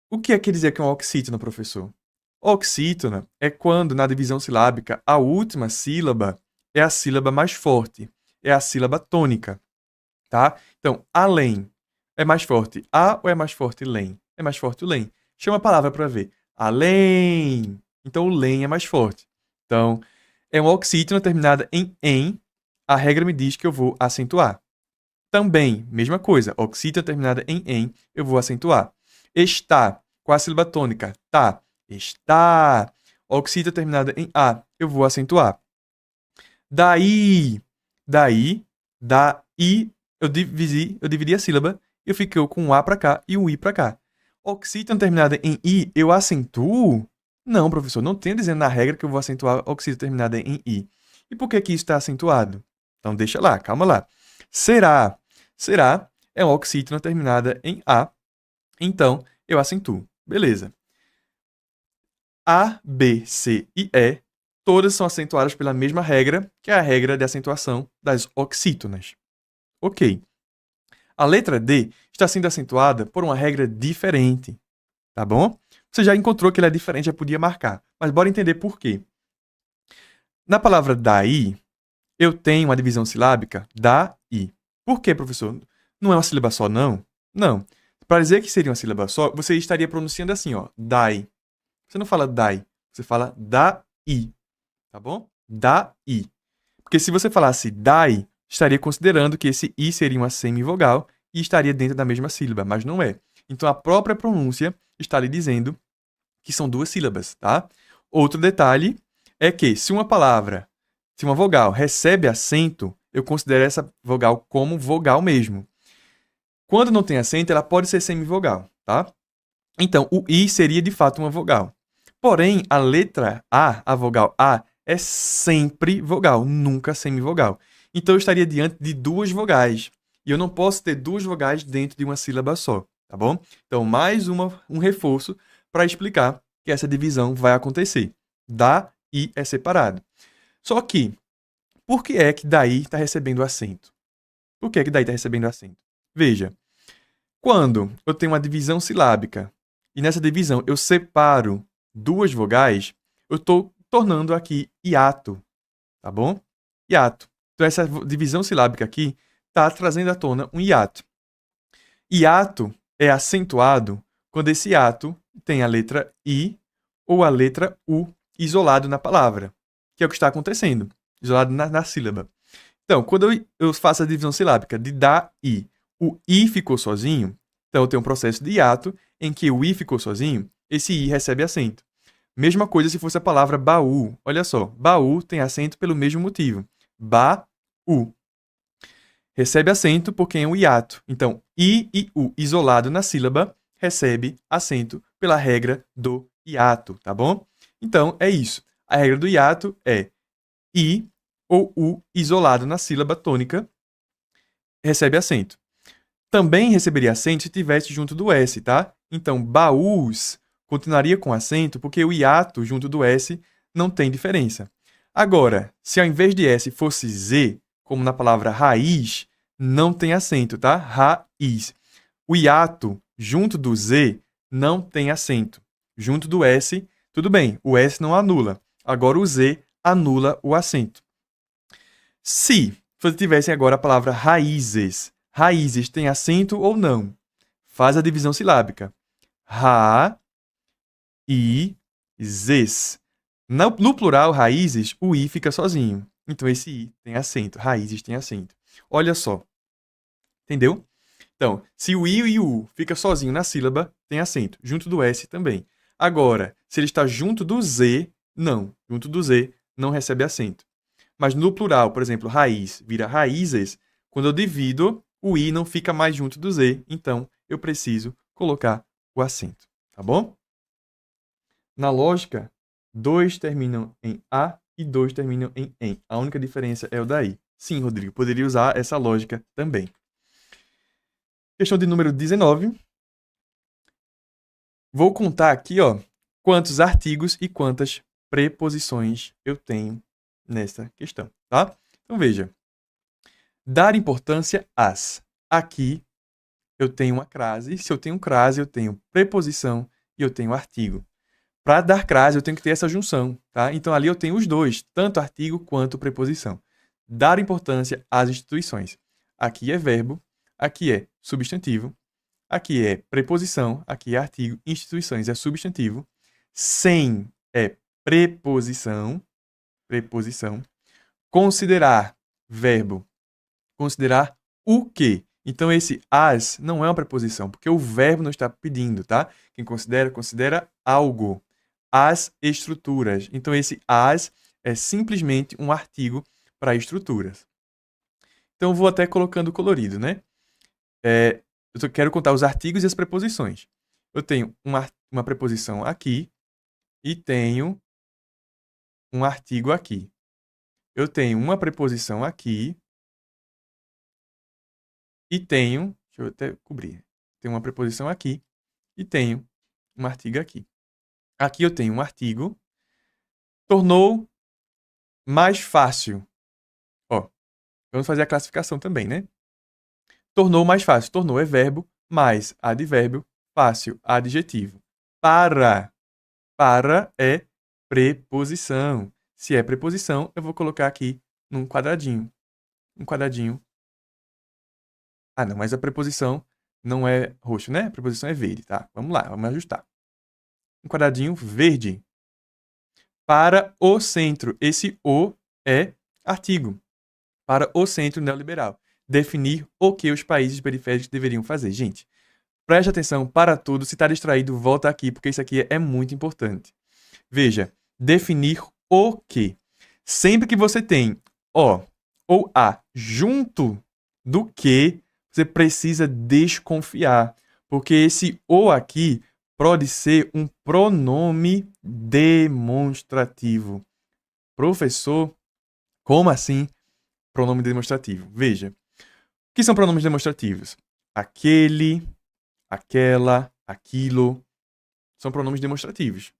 Speaker 1: o que quer dizer que é uma oxítona, professor? Oxítona é quando, na divisão silábica, a última sílaba é a sílaba mais forte, é a sílaba tônica, tá? Então, além é mais forte a ou é mais forte lém? É mais forte o lém. Chama a palavra para ver. Além. Então, o lém é mais forte. Então, é uma oxítona terminada em. A regra me diz que eu vou acentuar. Também, mesma coisa. Oxítona terminada em, eu vou acentuar. Está, com a sílaba tônica, tá. Está. Oxítona terminada em a, eu vou acentuar. Daí, daí, eu dividi a sílaba, eu fiquei com um a para cá e um i para cá. Oxítona terminada em i, eu acentuo? Não, professor, não tem dizendo na regra que eu vou acentuar oxítona terminada em i. E por que isso está acentuado? Então deixa lá, calma lá. Será é uma oxítona terminada em a, então eu acentuo. Beleza. A, B, C e E, todas são acentuadas pela mesma regra, que é a regra de acentuação das oxítonas. Ok. A letra D está sendo acentuada por uma regra diferente, tá bom? Você já encontrou que ela é diferente, já podia marcar. Mas bora entender por quê. Na palavra daí, eu tenho uma divisão silábica da-i. Por quê, professor? Não é uma sílaba só, não? Não. Para dizer que seria uma sílaba só, você estaria pronunciando assim, ó, dai. Você não fala dai, você fala da-i, tá bom? Da-i. Porque se você falasse dai, estaria considerando que esse i seria uma semivogal e estaria dentro da mesma sílaba, mas não é. Então a própria pronúncia está lhe dizendo que são duas sílabas, tá? Outro detalhe é que se uma vogal recebe acento, eu considero essa vogal como vogal mesmo. Quando não tem acento, ela pode ser semivogal, tá? Então, o i seria de fato uma vogal. Porém, a letra A, a vogal A, é sempre vogal, nunca semivogal. Então, eu estaria diante de duas vogais. E eu não posso ter duas vogais dentro de uma sílaba só, tá bom? Então, mais um reforço para explicar que essa divisão vai acontecer. Da e é separado. Só que, Por que é que daí está recebendo acento? Por que é que daí está recebendo acento? Veja, quando eu tenho uma divisão silábica e nessa divisão eu separo duas vogais, eu estou tornando aqui hiato, tá bom? Hiato. Então essa divisão silábica aqui está trazendo à tona um hiato. Hiato é acentuado quando esse hiato tem a letra I ou a letra U isolado na palavra, que é o que está acontecendo, isolado na sílaba. Então, quando eu faço a divisão silábica de da, I, o I ficou sozinho, então eu tenho um processo de hiato em que o I ficou sozinho, esse I recebe acento. Mesma coisa se fosse a palavra baú. Olha só, baú tem acento pelo mesmo motivo. Ba-u. Recebe acento porque é um hiato. Então, I e U isolado na sílaba recebe acento pela regra do hiato, tá bom? Então, é isso. A regra do hiato é I ou U isolado na sílaba tônica recebe acento. Também receberia acento se tivesse junto do S, tá? Então, baús continuaria com acento porque o hiato junto do S não tem diferença. Agora, se ao invés de S fosse Z, como na palavra raiz, não tem acento, tá? Raiz. O hiato junto do Z não tem acento. Junto do S, tudo bem, o S não anula. Agora o Z anula o acento. Se você tivesse agora a palavra raízes, raízes tem acento ou não? Faz a divisão silábica. Ra, I, zes. No plural, raízes, o I fica sozinho. Então, esse I tem acento. Raízes tem acento. Olha só. Entendeu? Então, se o I e o U fica sozinho na sílaba, tem acento. Junto do S também. Agora, se ele está junto do Z, não. Junto do Z, não recebe acento. Mas no plural, por exemplo, raiz vira raízes, quando eu divido, o I não fica mais junto do Z. Então, eu preciso colocar o acento. Tá bom? Na lógica, dois terminam em A e dois terminam em EM. A única diferença é o daí. Sim, Rodrigo, poderia usar essa lógica também. Questão de número 19. Vou contar aqui, ó, quantos artigos e quantas preposições eu tenho nessa questão, tá? Então, veja. Dar importância às. Aqui, eu tenho uma crase. Se eu tenho crase, eu tenho preposição e eu tenho artigo. Para dar crase, eu tenho que ter essa junção, tá? Então, ali eu tenho os dois, tanto artigo quanto preposição. Dar importância às instituições. Aqui é verbo, aqui é substantivo, aqui é preposição, aqui é artigo, instituições é substantivo, sem é preposição, considerar, verbo, considerar o quê? Então, esse as não é uma preposição, porque o verbo não está pedindo, tá? Quem considera, considera algo. As estruturas. Então, esse as é simplesmente um artigo para estruturas. Então, eu vou até colocando colorido, né? Eu quero contar os artigos e as preposições. Eu tenho uma preposição aqui e tenho um artigo aqui. Eu tenho uma preposição aqui e tenho... Deixa eu até cobrir. Tenho uma preposição aqui e tenho um artigo aqui. Aqui eu tenho um artigo. Tornou mais fácil. Ó, vamos fazer a classificação também, né? Tornou mais fácil. Tornou é verbo, mais advérbio, fácil, adjetivo. Para é preposição. Se é preposição, eu vou colocar aqui num quadradinho. Um quadradinho. Ah, não, mas a preposição não é roxo, né? A preposição é verde, tá? Vamos lá, vamos ajustar. Um quadradinho verde. Para o centro. Esse o é artigo. Para o centro neoliberal. Definir o que os países periféricos deveriam fazer. Gente, preste atenção para tudo. Se está distraído, volta aqui, porque isso aqui é muito importante. Veja, definir o que. Sempre que você tem o ou a junto do que, você precisa desconfiar. Porque esse o aqui pode ser um pronome demonstrativo. Professor, como assim pronome demonstrativo? Veja, o que são pronomes demonstrativos? Aquele, aquela, aquilo, são pronomes demonstrativos.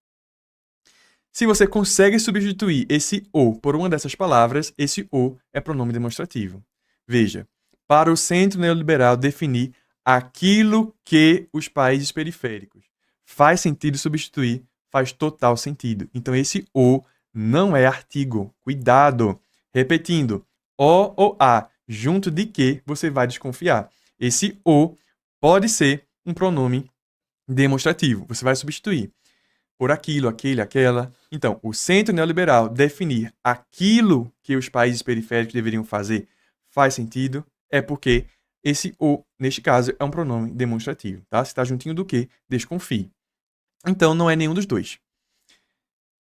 Speaker 1: Se você consegue substituir esse o por uma dessas palavras, esse o é pronome demonstrativo. Veja, para o centro neoliberal definir aquilo que os países periféricos faz sentido substituir, faz total sentido. Então esse o não é artigo. Cuidado! Repetindo, o ou a, junto de que você vai desconfiar. Esse o pode ser um pronome demonstrativo. Você vai substituir por aquilo, aquele, aquela. Então, o centro neoliberal definir aquilo que os países periféricos deveriam fazer faz sentido, é porque esse o, neste caso, é um pronome demonstrativo, tá? Se está juntinho do que, desconfie. Então, não é nenhum dos dois.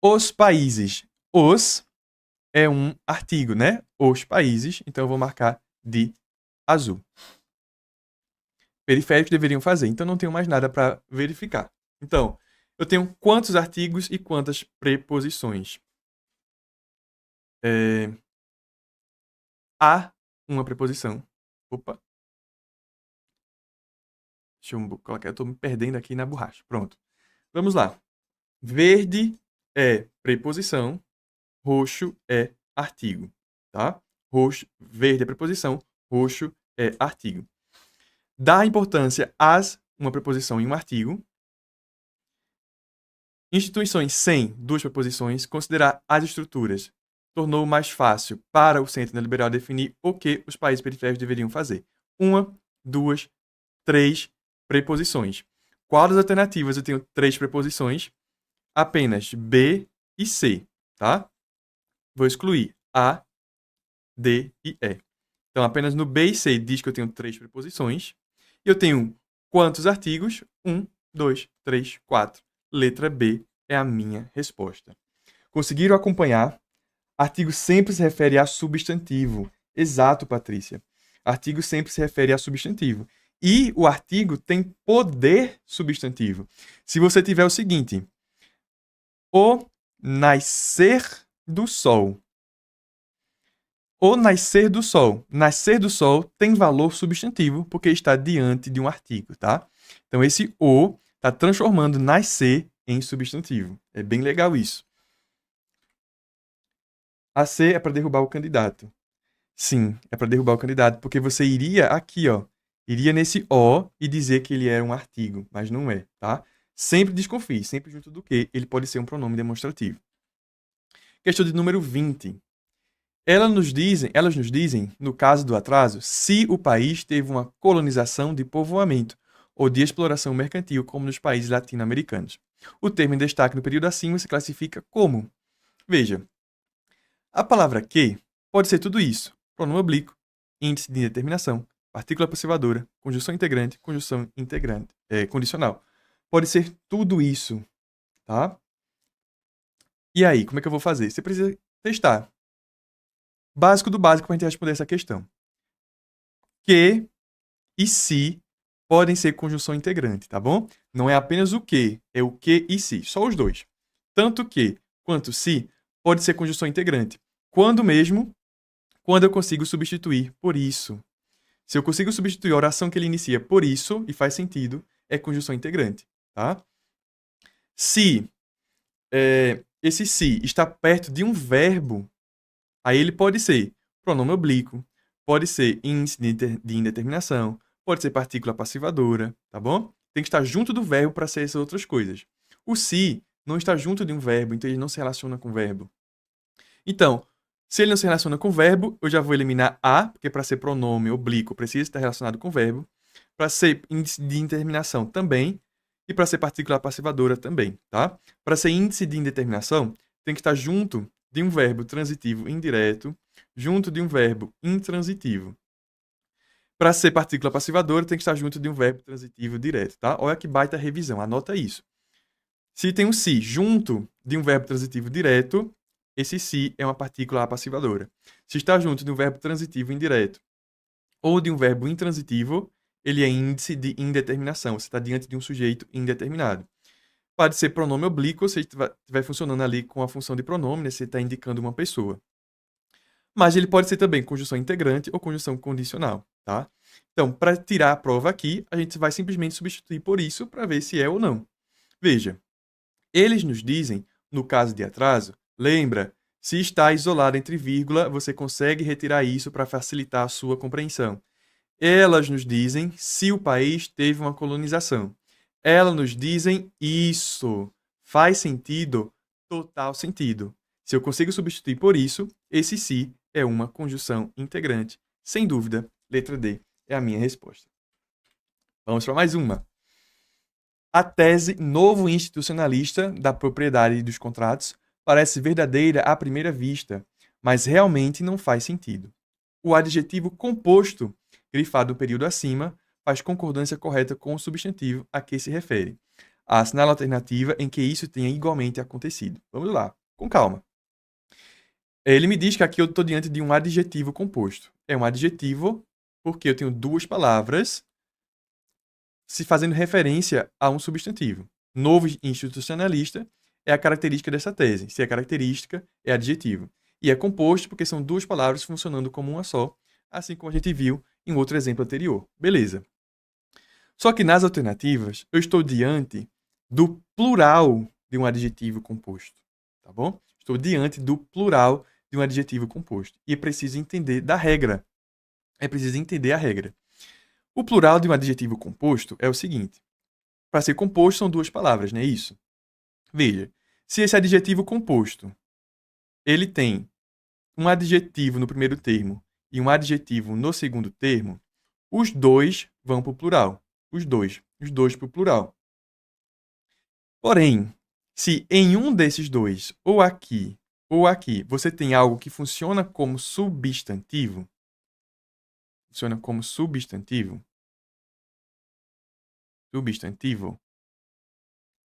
Speaker 1: Os países. Os é um artigo, né? Os países. Então, eu vou marcar de azul. Periféricos deveriam fazer. Então, não tenho mais nada para verificar. Então, eu tenho quantos artigos e quantas preposições? Há uma preposição. Opa. Deixa eu colocar. Eu estou me perdendo aqui na borracha. Pronto. Vamos lá. Verde é preposição. Roxo é artigo. Tá? Roxo, verde é preposição. Roxo é artigo. Dá importância às uma preposição e um artigo. Instituições sem duas preposições, considerar as estruturas tornou mais fácil para o centro neoliberal definir o que os países periféricos deveriam fazer. Uma, duas, três preposições. Qual das alternativas eu tenho três preposições? Apenas B e C, tá? Vou excluir A, D e E. Então, apenas no B e C diz que eu tenho três preposições. E eu tenho quantos artigos? 1, 2, 3, 4. Letra B é a minha resposta. Conseguiram acompanhar? Artigo sempre se refere a substantivo. Exato, Patrícia. Artigo sempre se refere a substantivo. E o artigo tem poder substantivo. Se você tiver o seguinte: o nascer do sol. O nascer do sol. Nascer do sol tem valor substantivo porque está diante de um artigo, tá? Então, esse o está transformando nascer em substantivo. É bem legal isso. A C é para derrubar o candidato. Sim, é para derrubar o candidato, porque você iria aqui, ó, iria nesse O e dizer que ele era um artigo, mas não é, tá? Sempre desconfie, sempre junto do que ele pode ser um pronome demonstrativo. Questão de número 20. Elas nos dizem, no caso do atraso, se o país teve uma colonização de povoamento ou de exploração mercantil, como nos países latino-americanos. O termo em destaque no período acima se classifica como? Veja, a palavra que pode ser tudo isso: pronome oblíquo, índice de indeterminação, partícula passivadora, conjunção integrante, condicional. Pode ser tudo isso, tá? E aí, como é que eu vou fazer? Você precisa testar. Básico do básico para a gente responder essa questão. Que e se podem ser conjunção integrante, tá bom? Não é apenas o que, é o que e se, só os dois. Tanto que quanto se pode ser conjunção integrante. Quando mesmo? Quando eu consigo substituir por isso. Se eu consigo substituir a oração que ele inicia por isso, e faz sentido, é conjunção integrante, tá? Se esse se está perto de um verbo, aí ele pode ser pronome oblíquo, pode ser índice de indeterminação, pode ser partícula passivadora, tá bom? Tem que estar junto do verbo para ser essas outras coisas. O se não está junto de um verbo, então ele não se relaciona com o verbo. Então, se ele não se relaciona com o verbo, eu já vou eliminar a, porque para ser pronome oblíquo precisa estar relacionado com o verbo. Para ser índice de indeterminação também. E para ser partícula passivadora também, tá? Para ser índice de indeterminação, tem que estar junto de um verbo transitivo indireto, junto de um verbo intransitivo. Para ser partícula passivadora, tem que estar junto de um verbo transitivo direto, tá? Olha que baita revisão, anota isso. Se tem um se junto de um verbo transitivo direto, esse se é uma partícula passivadora. Se está junto de um verbo transitivo indireto ou de um verbo intransitivo, ele é índice de indeterminação. Você está diante de um sujeito indeterminado. Pode ser pronome oblíquo, se estiver funcionando ali com a função de pronome, né? Você está indicando uma pessoa. Mas ele pode ser também conjunção integrante ou conjunção condicional, tá? Então, para tirar a prova aqui, a gente vai simplesmente substituir por isso para ver se é ou não. Veja, eles nos dizem no caso de atraso, lembra, se está isolado entre vírgula, você consegue retirar isso para facilitar a sua compreensão. Elas nos dizem se o país teve uma colonização. Elas nos dizem isso. Faz sentido? Total sentido. Se eu consigo substituir por isso, esse se é uma conjunção integrante. Sem dúvida, letra D é a minha resposta. Vamos para mais uma. A tese novo institucionalista da propriedade dos contratos parece verdadeira à primeira vista, mas realmente não faz sentido. O adjetivo composto, grifado no período acima, faz concordância correta com o substantivo a que se refere. Assinala a alternativa em que isso tenha igualmente acontecido. Vamos lá, com calma. Ele me diz que aqui eu estou diante de um adjetivo composto. É um adjetivo porque eu tenho duas palavras se fazendo referência a um substantivo. Novo institucionalista é a característica dessa tese. Se é característica, é adjetivo. E é composto porque são duas palavras funcionando como uma só, assim como a gente viu em outro exemplo anterior. Beleza. Só que nas alternativas, eu estou diante do plural de um adjetivo composto. Tá bom? Estou diante do plural de um adjetivo composto. E é preciso entender da regra. É preciso entender a regra. O plural de um adjetivo composto é o seguinte. Para ser composto são duas palavras, não é isso? Veja, se esse adjetivo composto, ele tem um adjetivo no primeiro termo e um adjetivo no segundo termo, os dois vão para o plural. Os dois para o plural. Porém, se em um desses dois, ou aqui, você tem algo que funciona como substantivo,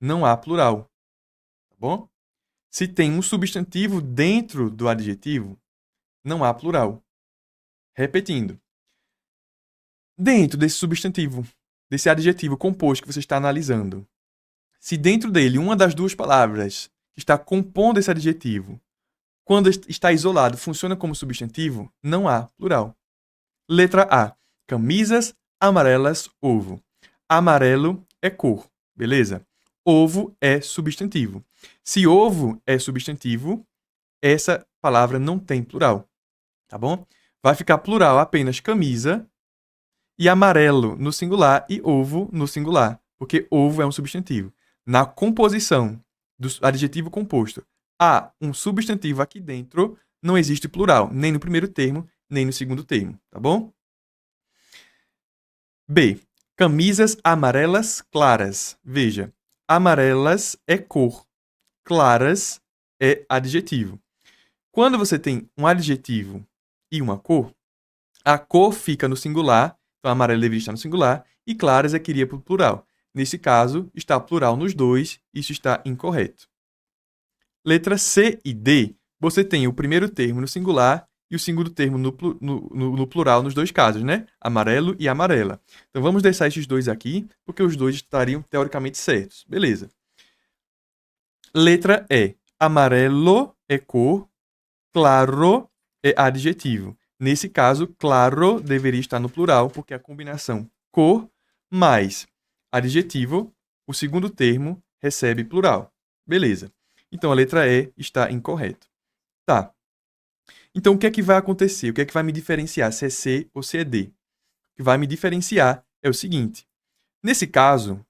Speaker 1: não há plural, tá bom? Se tem um substantivo dentro do adjetivo, não há plural. Repetindo. Dentro desse substantivo, desse adjetivo composto que você está analisando, se dentro dele uma das duas palavras que está compondo esse adjetivo, quando está isolado, funciona como substantivo, não há plural. Letra A. Camisas amarelas, ovo. Amarelo é cor, beleza? Ovo é substantivo. Se ovo é substantivo, essa palavra não tem plural, tá bom? Vai ficar plural apenas camisa e amarelo no singular e ovo no singular, porque ovo é um substantivo. Na composição do adjetivo composto, há um substantivo aqui dentro, não existe plural, nem no primeiro termo, nem no segundo termo, tá bom? B. Camisas amarelas claras. Veja, amarelas é cor, claras é adjetivo. Quando você tem um adjetivo e uma cor, a cor fica no singular, então amarelo deveria estar no singular, e claras é que iria para o plural. Nesse caso, está plural nos dois, isso está incorreto. Letra C e D, você tem o primeiro termo no singular e o segundo termo no plural nos dois casos, né? Amarelo e amarela. Então vamos deixar esses dois aqui, porque os dois estariam teoricamente certos. Beleza. Letra E. Amarelo é cor, claro é adjetivo. Nesse caso, claro deveria estar no plural, porque a combinação cor mais adjetivo, o segundo termo recebe plural. Beleza. Então a letra E está incorreta. Tá. Então o que é que vai acontecer? O que é que vai me diferenciar se é C ou se é D? O que vai me diferenciar é o seguinte. Nesse caso,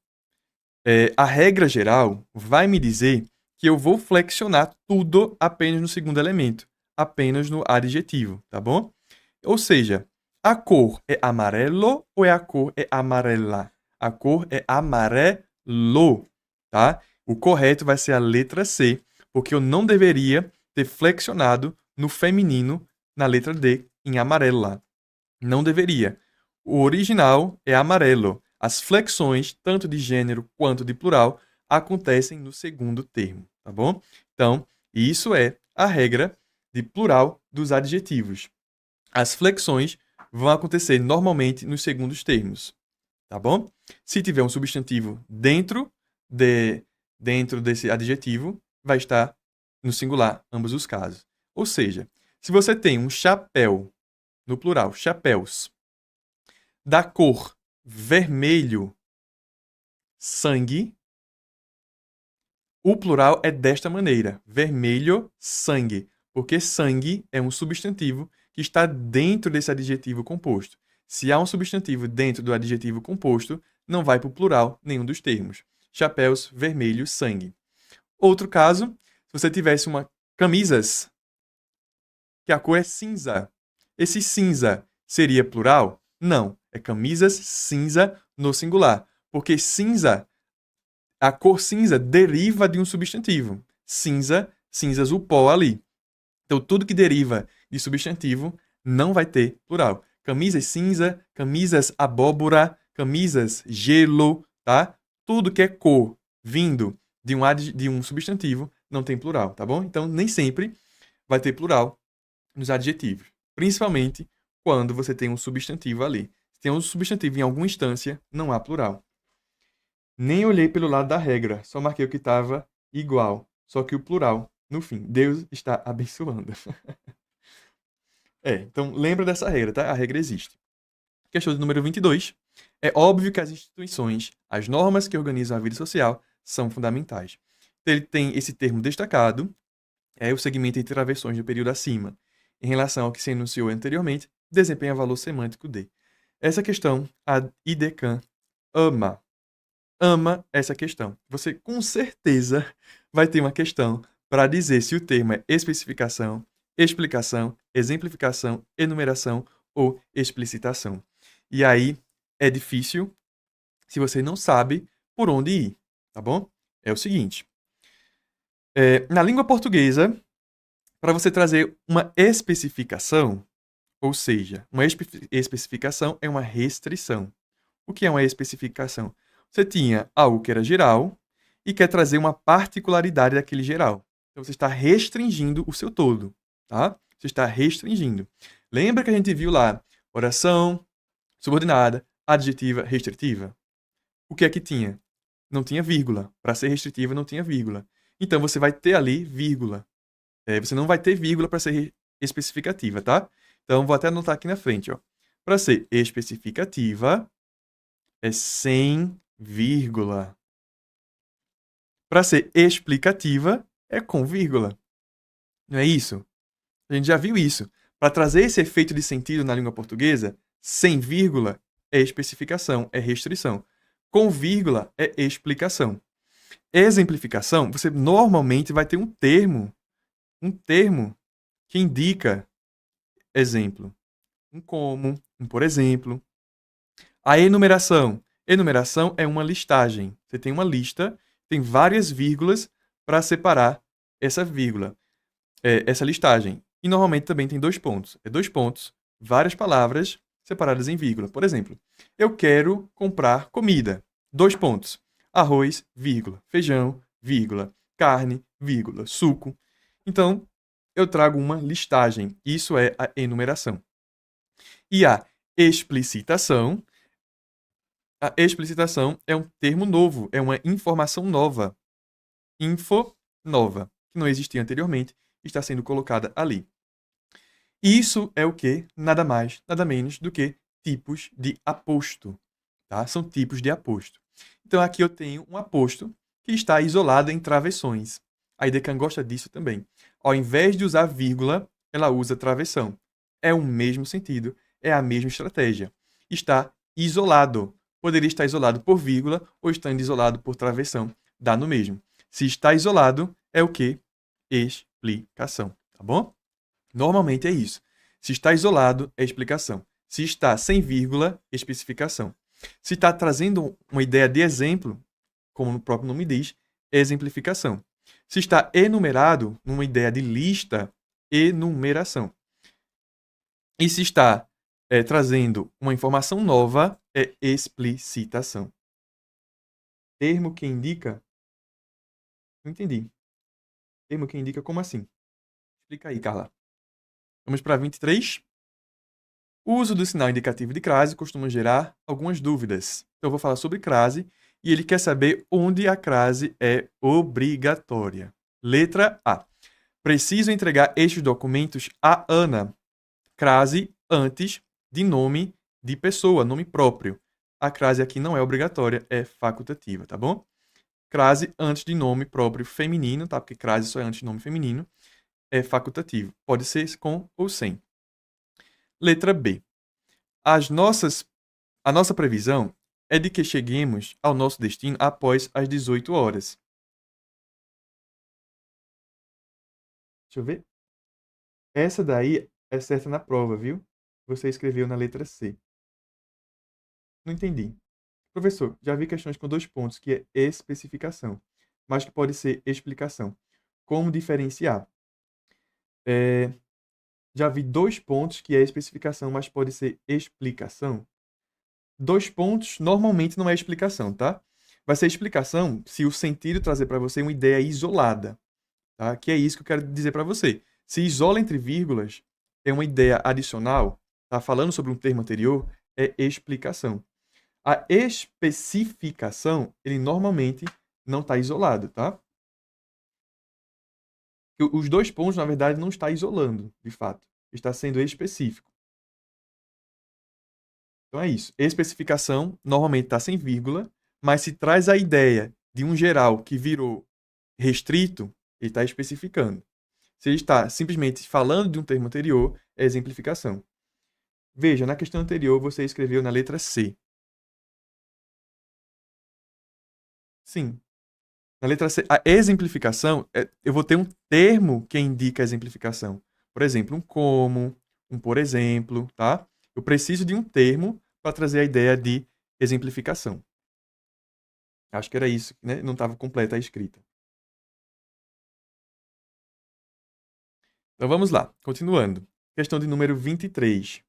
Speaker 1: a regra geral vai me dizer que eu vou flexionar tudo apenas no segundo elemento, apenas no adjetivo, tá bom? Ou seja, a cor é amarelo ou a cor é amarela? A cor é amarelo, tá? O correto vai ser a letra C, porque eu não deveria ter flexionado no feminino na letra D, em amarela. Não deveria. O original é amarelo. As flexões, tanto de gênero quanto de plural, acontecem no segundo termo, tá bom? Então, isso é a regra de plural dos adjetivos. As flexões vão acontecer normalmente nos segundos termos, tá bom? Se tiver um substantivo dentro desse adjetivo, vai estar no singular, ambos os casos. Ou seja, se você tem um chapéu, no plural, chapéus, da cor vermelho sangue, O plural é desta maneira: vermelho, sangue, porque sangue é um substantivo que está dentro desse adjetivo composto. Se há um substantivo dentro do adjetivo composto, não vai para o plural nenhum dos termos. Chapéus, vermelho, sangue. Outro caso, se você tivesse uma camisas, que a cor é cinza. Esse cinza seria plural? Não, é camisas cinza no singular, porque cinza, a cor cinza deriva de um substantivo. Cinza, cinzas, o pó ali. Então, tudo que deriva de substantivo não vai ter plural. Camisas cinza, camisas abóbora, camisas gelo, tá? Tudo que é cor vindo de um substantivo não tem plural, tá bom? Então, nem sempre vai ter plural nos adjetivos. Principalmente quando você tem um substantivo ali. Se tem um substantivo em alguma instância, não há plural. Nem olhei pelo lado da regra, só marquei o que estava igual. Só que o plural, no fim, Deus está abençoando. Então lembra dessa regra, tá? A regra existe. Questão de número 22. É óbvio que as instituições, as normas que organizam a vida social, são fundamentais. Então, ele tem esse termo destacado, é o segmento entre travessões do período acima, em relação ao que se enunciou anteriormente, desempenha valor semântico de. Essa questão, a IDECAN ama essa questão. Você com certeza vai ter uma questão para dizer se o termo é especificação, explicação, exemplificação, enumeração ou explicitação. E aí é difícil se você não sabe por onde ir, tá bom? É o seguinte. Na língua portuguesa, para você trazer uma especificação, ou seja, uma especificação é uma restrição. O que é uma especificação? Você tinha algo que era geral e quer trazer uma particularidade daquele geral. Então, você está restringindo o seu todo, tá? Você está restringindo. Lembra que a gente viu lá oração, subordinada, adjetiva, restritiva? O que é que tinha? Não tinha vírgula. Para ser restritiva, não tinha vírgula. Então, você vai ter ali vírgula. Você não vai ter vírgula para ser especificativa, tá? Então, vou até anotar aqui na frente, ó. Para ser especificativa, é sem vírgula. Para ser explicativa, é com vírgula. Não é isso? A gente já viu isso. Para trazer esse efeito de sentido na língua portuguesa, sem vírgula é especificação, é restrição. Com vírgula é explicação. Exemplificação, você normalmente vai ter um termo que indica exemplo. Um como, um por exemplo. A enumeração. Enumeração é uma listagem. Você tem uma lista, tem várias vírgulas para separar essa vírgula, essa listagem. E normalmente também tem 2 pontos. É 2 pontos, várias palavras separadas em vírgula. Por exemplo, eu quero comprar comida. 2 pontos. Arroz, vírgula. Feijão, vírgula. Carne, vírgula. Suco. Então, eu trago uma listagem. Isso é a enumeração. E a explicitação. A explicitação é um termo novo, é uma informação nova. Info nova, que não existia anteriormente, está sendo colocada ali. Isso é o que? Nada mais, nada menos do que tipos de aposto. Tá? São tipos de aposto. Então aqui eu tenho um aposto que está isolado em travessões. A IDECAN gosta disso também. Ao invés de usar vírgula, ela usa travessão. É o mesmo sentido, é a mesma estratégia. Está isolado. Poderia estar isolado por vírgula ou estando isolado por travessão. Dá no mesmo. Se está isolado, é o que? Explicação. Tá bom? Normalmente é isso. Se está isolado, é explicação. Se está sem vírgula, especificação. Se está trazendo uma ideia de exemplo, como o próprio nome diz, exemplificação. Se está enumerado, numa ideia de lista, enumeração. E se está trazendo uma informação nova, é explicitação. Termo que indica... Não entendi. Termo que indica como assim? Explica aí, Carla. Vamos para 23. O uso do sinal indicativo de crase costuma gerar algumas dúvidas. Então, eu vou falar sobre crase e ele quer saber onde a crase é obrigatória. Letra A. Preciso entregar estes documentos a Ana. Crase antes de nome de pessoa, nome próprio. A crase aqui não é obrigatória, é facultativa, tá bom? crase antes de nome próprio feminino, tá? Porque crase só é antes de nome feminino, é facultativo. Pode ser com ou sem. Letra B. A nossa previsão é de que cheguemos ao nosso destino após as 18 horas. Deixa eu ver. Essa daí é certa na prova, viu? Você escreveu na letra C. Não entendi. Professor, já vi questões com 2 pontos, que é especificação, mas que pode ser explicação. Como diferenciar? Já vi 2 pontos, que é especificação, mas pode ser explicação. 2 pontos normalmente não é explicação, tá? Vai ser explicação se o sentido trazer para você uma ideia isolada, tá? Que é isso que eu quero dizer para você. Se isola entre vírgulas, é uma ideia adicional, tá? Falando sobre um termo anterior, é explicação. A especificação, ele normalmente não está isolado, tá? Os 2 pontos, na verdade, não está isolando, de fato. Está sendo específico. Então é isso. Especificação, normalmente está sem vírgula, mas se traz a ideia de um geral que virou restrito, ele está especificando. Se ele está simplesmente falando de um termo anterior, é exemplificação. Veja, na questão anterior, você escreveu na letra C. Sim. Na letra C, a exemplificação, eu vou ter um termo que indica a exemplificação. Por exemplo, um como, um por exemplo, tá? Eu preciso de um termo para trazer a ideia de exemplificação. Acho que era isso, né? Não estava completa a escrita. Então vamos lá, continuando. Questão de número 23.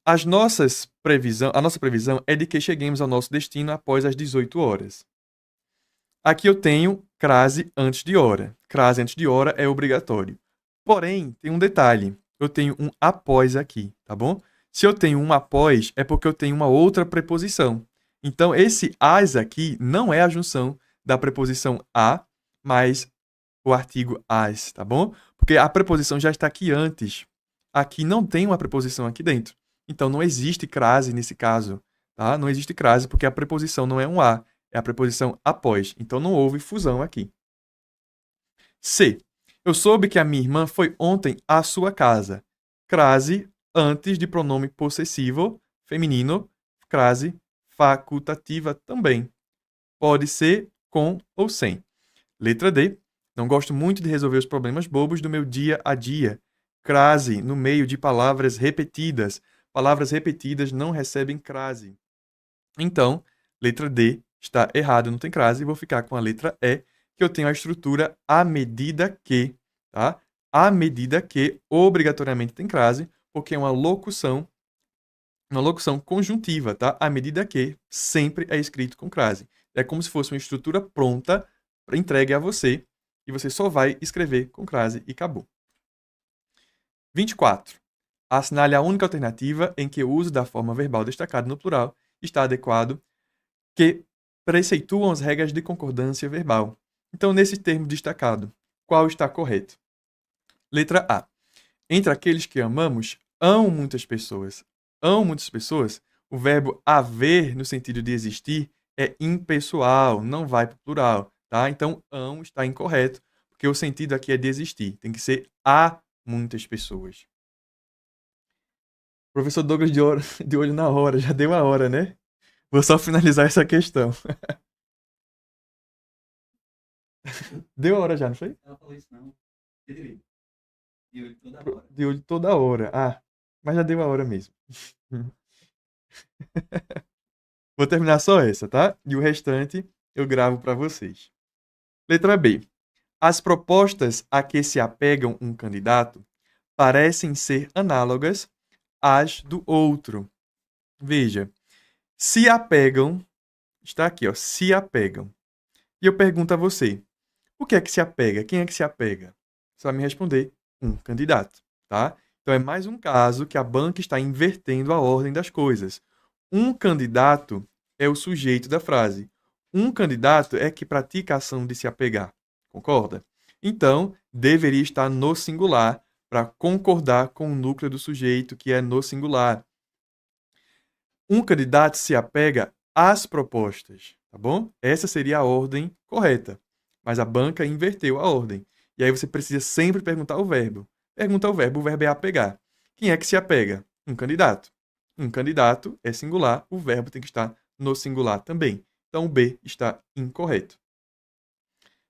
Speaker 1: A nossa previsão é de que cheguemos ao nosso destino após as 18 horas. Aqui eu tenho crase antes de hora. Crase antes de hora é obrigatório. Porém, tem um detalhe. Eu tenho um após aqui, tá bom? Se eu tenho um após, é porque eu tenho uma outra preposição. Então, esse as aqui não é a junção da preposição a mais o artigo as, tá bom? Porque a preposição já está aqui antes. Aqui não tem uma preposição aqui dentro. Então, não existe crase nesse caso, tá? Não existe crase porque a preposição não é um a, é a preposição após. Então, não houve fusão aqui. C. Eu soube que a minha irmã foi ontem à sua casa. Crase antes de pronome possessivo feminino, crase facultativa também. Pode ser com ou sem. Letra D. Não gosto muito de resolver os problemas bobos do meu dia a dia. Crase no meio de palavras repetidas. Palavras repetidas não recebem crase. Então, letra D está errada, não tem crase. Vou ficar com a letra E, que eu tenho a estrutura à medida que, tá? À medida que obrigatoriamente tem crase, porque é uma locução conjuntiva, tá? À medida que sempre é escrito com crase. É como se fosse uma estrutura pronta, entregue a você, e você só vai escrever com crase e acabou. 24. Assinale a única alternativa em que o uso da forma verbal destacada no plural está adequado, que preceituam as regras de concordância verbal. Então, nesse termo destacado, qual está correto? Letra A. Entre aqueles que amamos, amam muitas pessoas. Amam muitas pessoas, o verbo haver, no sentido de existir, é impessoal, não vai para o plural, tá? Então, amo está incorreto, porque o sentido aqui é de existir. Tem que ser a muitas pessoas. Professor Douglas de olho na hora, já deu a hora, né? Vou só finalizar essa questão. Deu a hora já, não foi?
Speaker 2: Ela falou isso não. De olho toda hora.
Speaker 1: De olho toda hora. Ah, mas já deu a hora mesmo. Vou terminar só essa, tá? E o restante eu gravo para vocês. Letra B. As propostas a que se apegam um candidato parecem ser análogas às do outro. Veja, se apegam, está aqui, ó, se apegam. E eu pergunto a você, o que é que se apega? Quem é que se apega? Você vai me responder, um candidato, tá? Então é mais um caso que a banca está invertendo a ordem das coisas. Um candidato é o sujeito da frase. Um candidato é que pratica a ação de se apegar. Concorda? Então, deveria estar no singular para concordar com o núcleo do sujeito, que é no singular. Um candidato se apega às propostas, tá bom? Essa seria a ordem correta, mas a banca inverteu a ordem. E aí você precisa sempre perguntar o verbo. Pergunta o verbo é apegar. Quem é que se apega? Um candidato. Um candidato é singular, o verbo tem que estar no singular também. Então, o B está incorreto.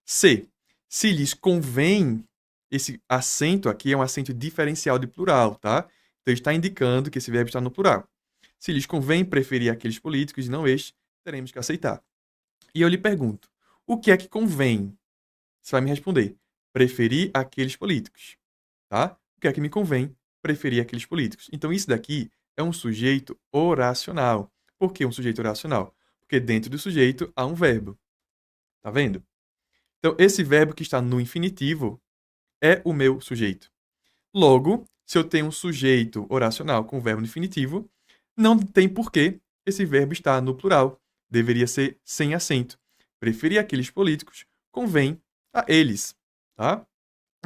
Speaker 1: C. Se lhes convém, esse acento aqui é um acento diferencial de plural, tá? Então, está indicando que esse verbo está no plural. Se lhes convém preferir aqueles políticos e não estes, teremos que aceitar. E eu lhe pergunto, o que é que convém? Você vai me responder, preferir aqueles políticos, tá? O que é que me convém? Preferir aqueles políticos. Então, isso daqui é um sujeito oracional. Por que um sujeito oracional? Porque dentro do sujeito há um verbo. Tá vendo? Então, esse verbo que está no infinitivo é o meu sujeito. Logo, se eu tenho um sujeito oracional com verbo no infinitivo, não tem porquê esse verbo estar no plural. Deveria ser sem acento. Preferir aqueles políticos convém a eles, tá?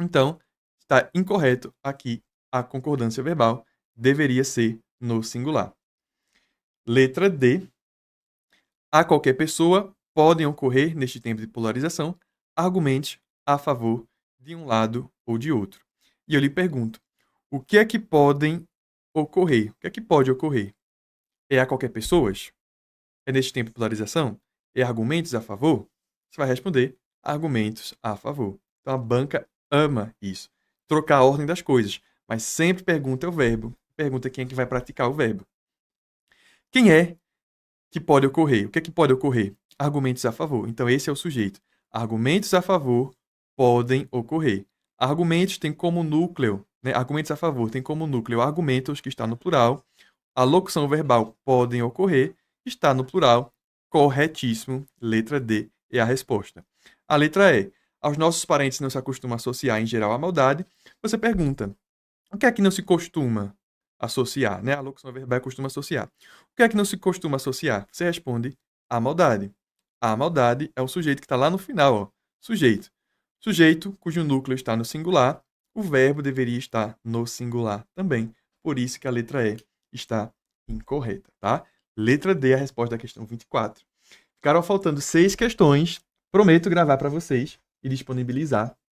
Speaker 1: Então, está incorreto aqui a concordância verbal. Deveria ser no singular. Letra D. A qualquer pessoa podem ocorrer, neste tempo de polarização, argumentos a favor de um lado ou de outro. E eu lhe pergunto, o que é que podem ocorrer? O que é que pode ocorrer? É a qualquer pessoas? É neste tempo de polarização? É argumentos a favor? Você vai responder argumentos a favor. Então a banca ama isso. Trocar a ordem das coisas. Mas sempre pergunta o verbo. Pergunta quem é que vai praticar o verbo. Quem é que pode ocorrer? O que é que pode ocorrer? Argumentos a favor. Então esse é o sujeito. Argumentos a favor podem ocorrer. Argumentos tem como núcleo, né? Argumentos a favor tem como núcleo argumentos, que está no plural. A locução verbal podem ocorrer, está no plural. Corretíssimo. Letra D é a resposta. A letra E. Aos nossos parentes não se acostuma associar em geral a maldade. Você pergunta, o que é que não se costuma associar, né? A locução verbal costuma associar. O que é que não se costuma associar? Você responde a maldade. A maldade é o sujeito que está lá no final, ó. Sujeito. Sujeito cujo núcleo está no singular, o verbo deveria estar no singular também. Por isso que a letra E está incorreta, tá? Letra D é a resposta da questão 24. Ficaram faltando 6 questões. Prometo gravar para vocês e disponibilizar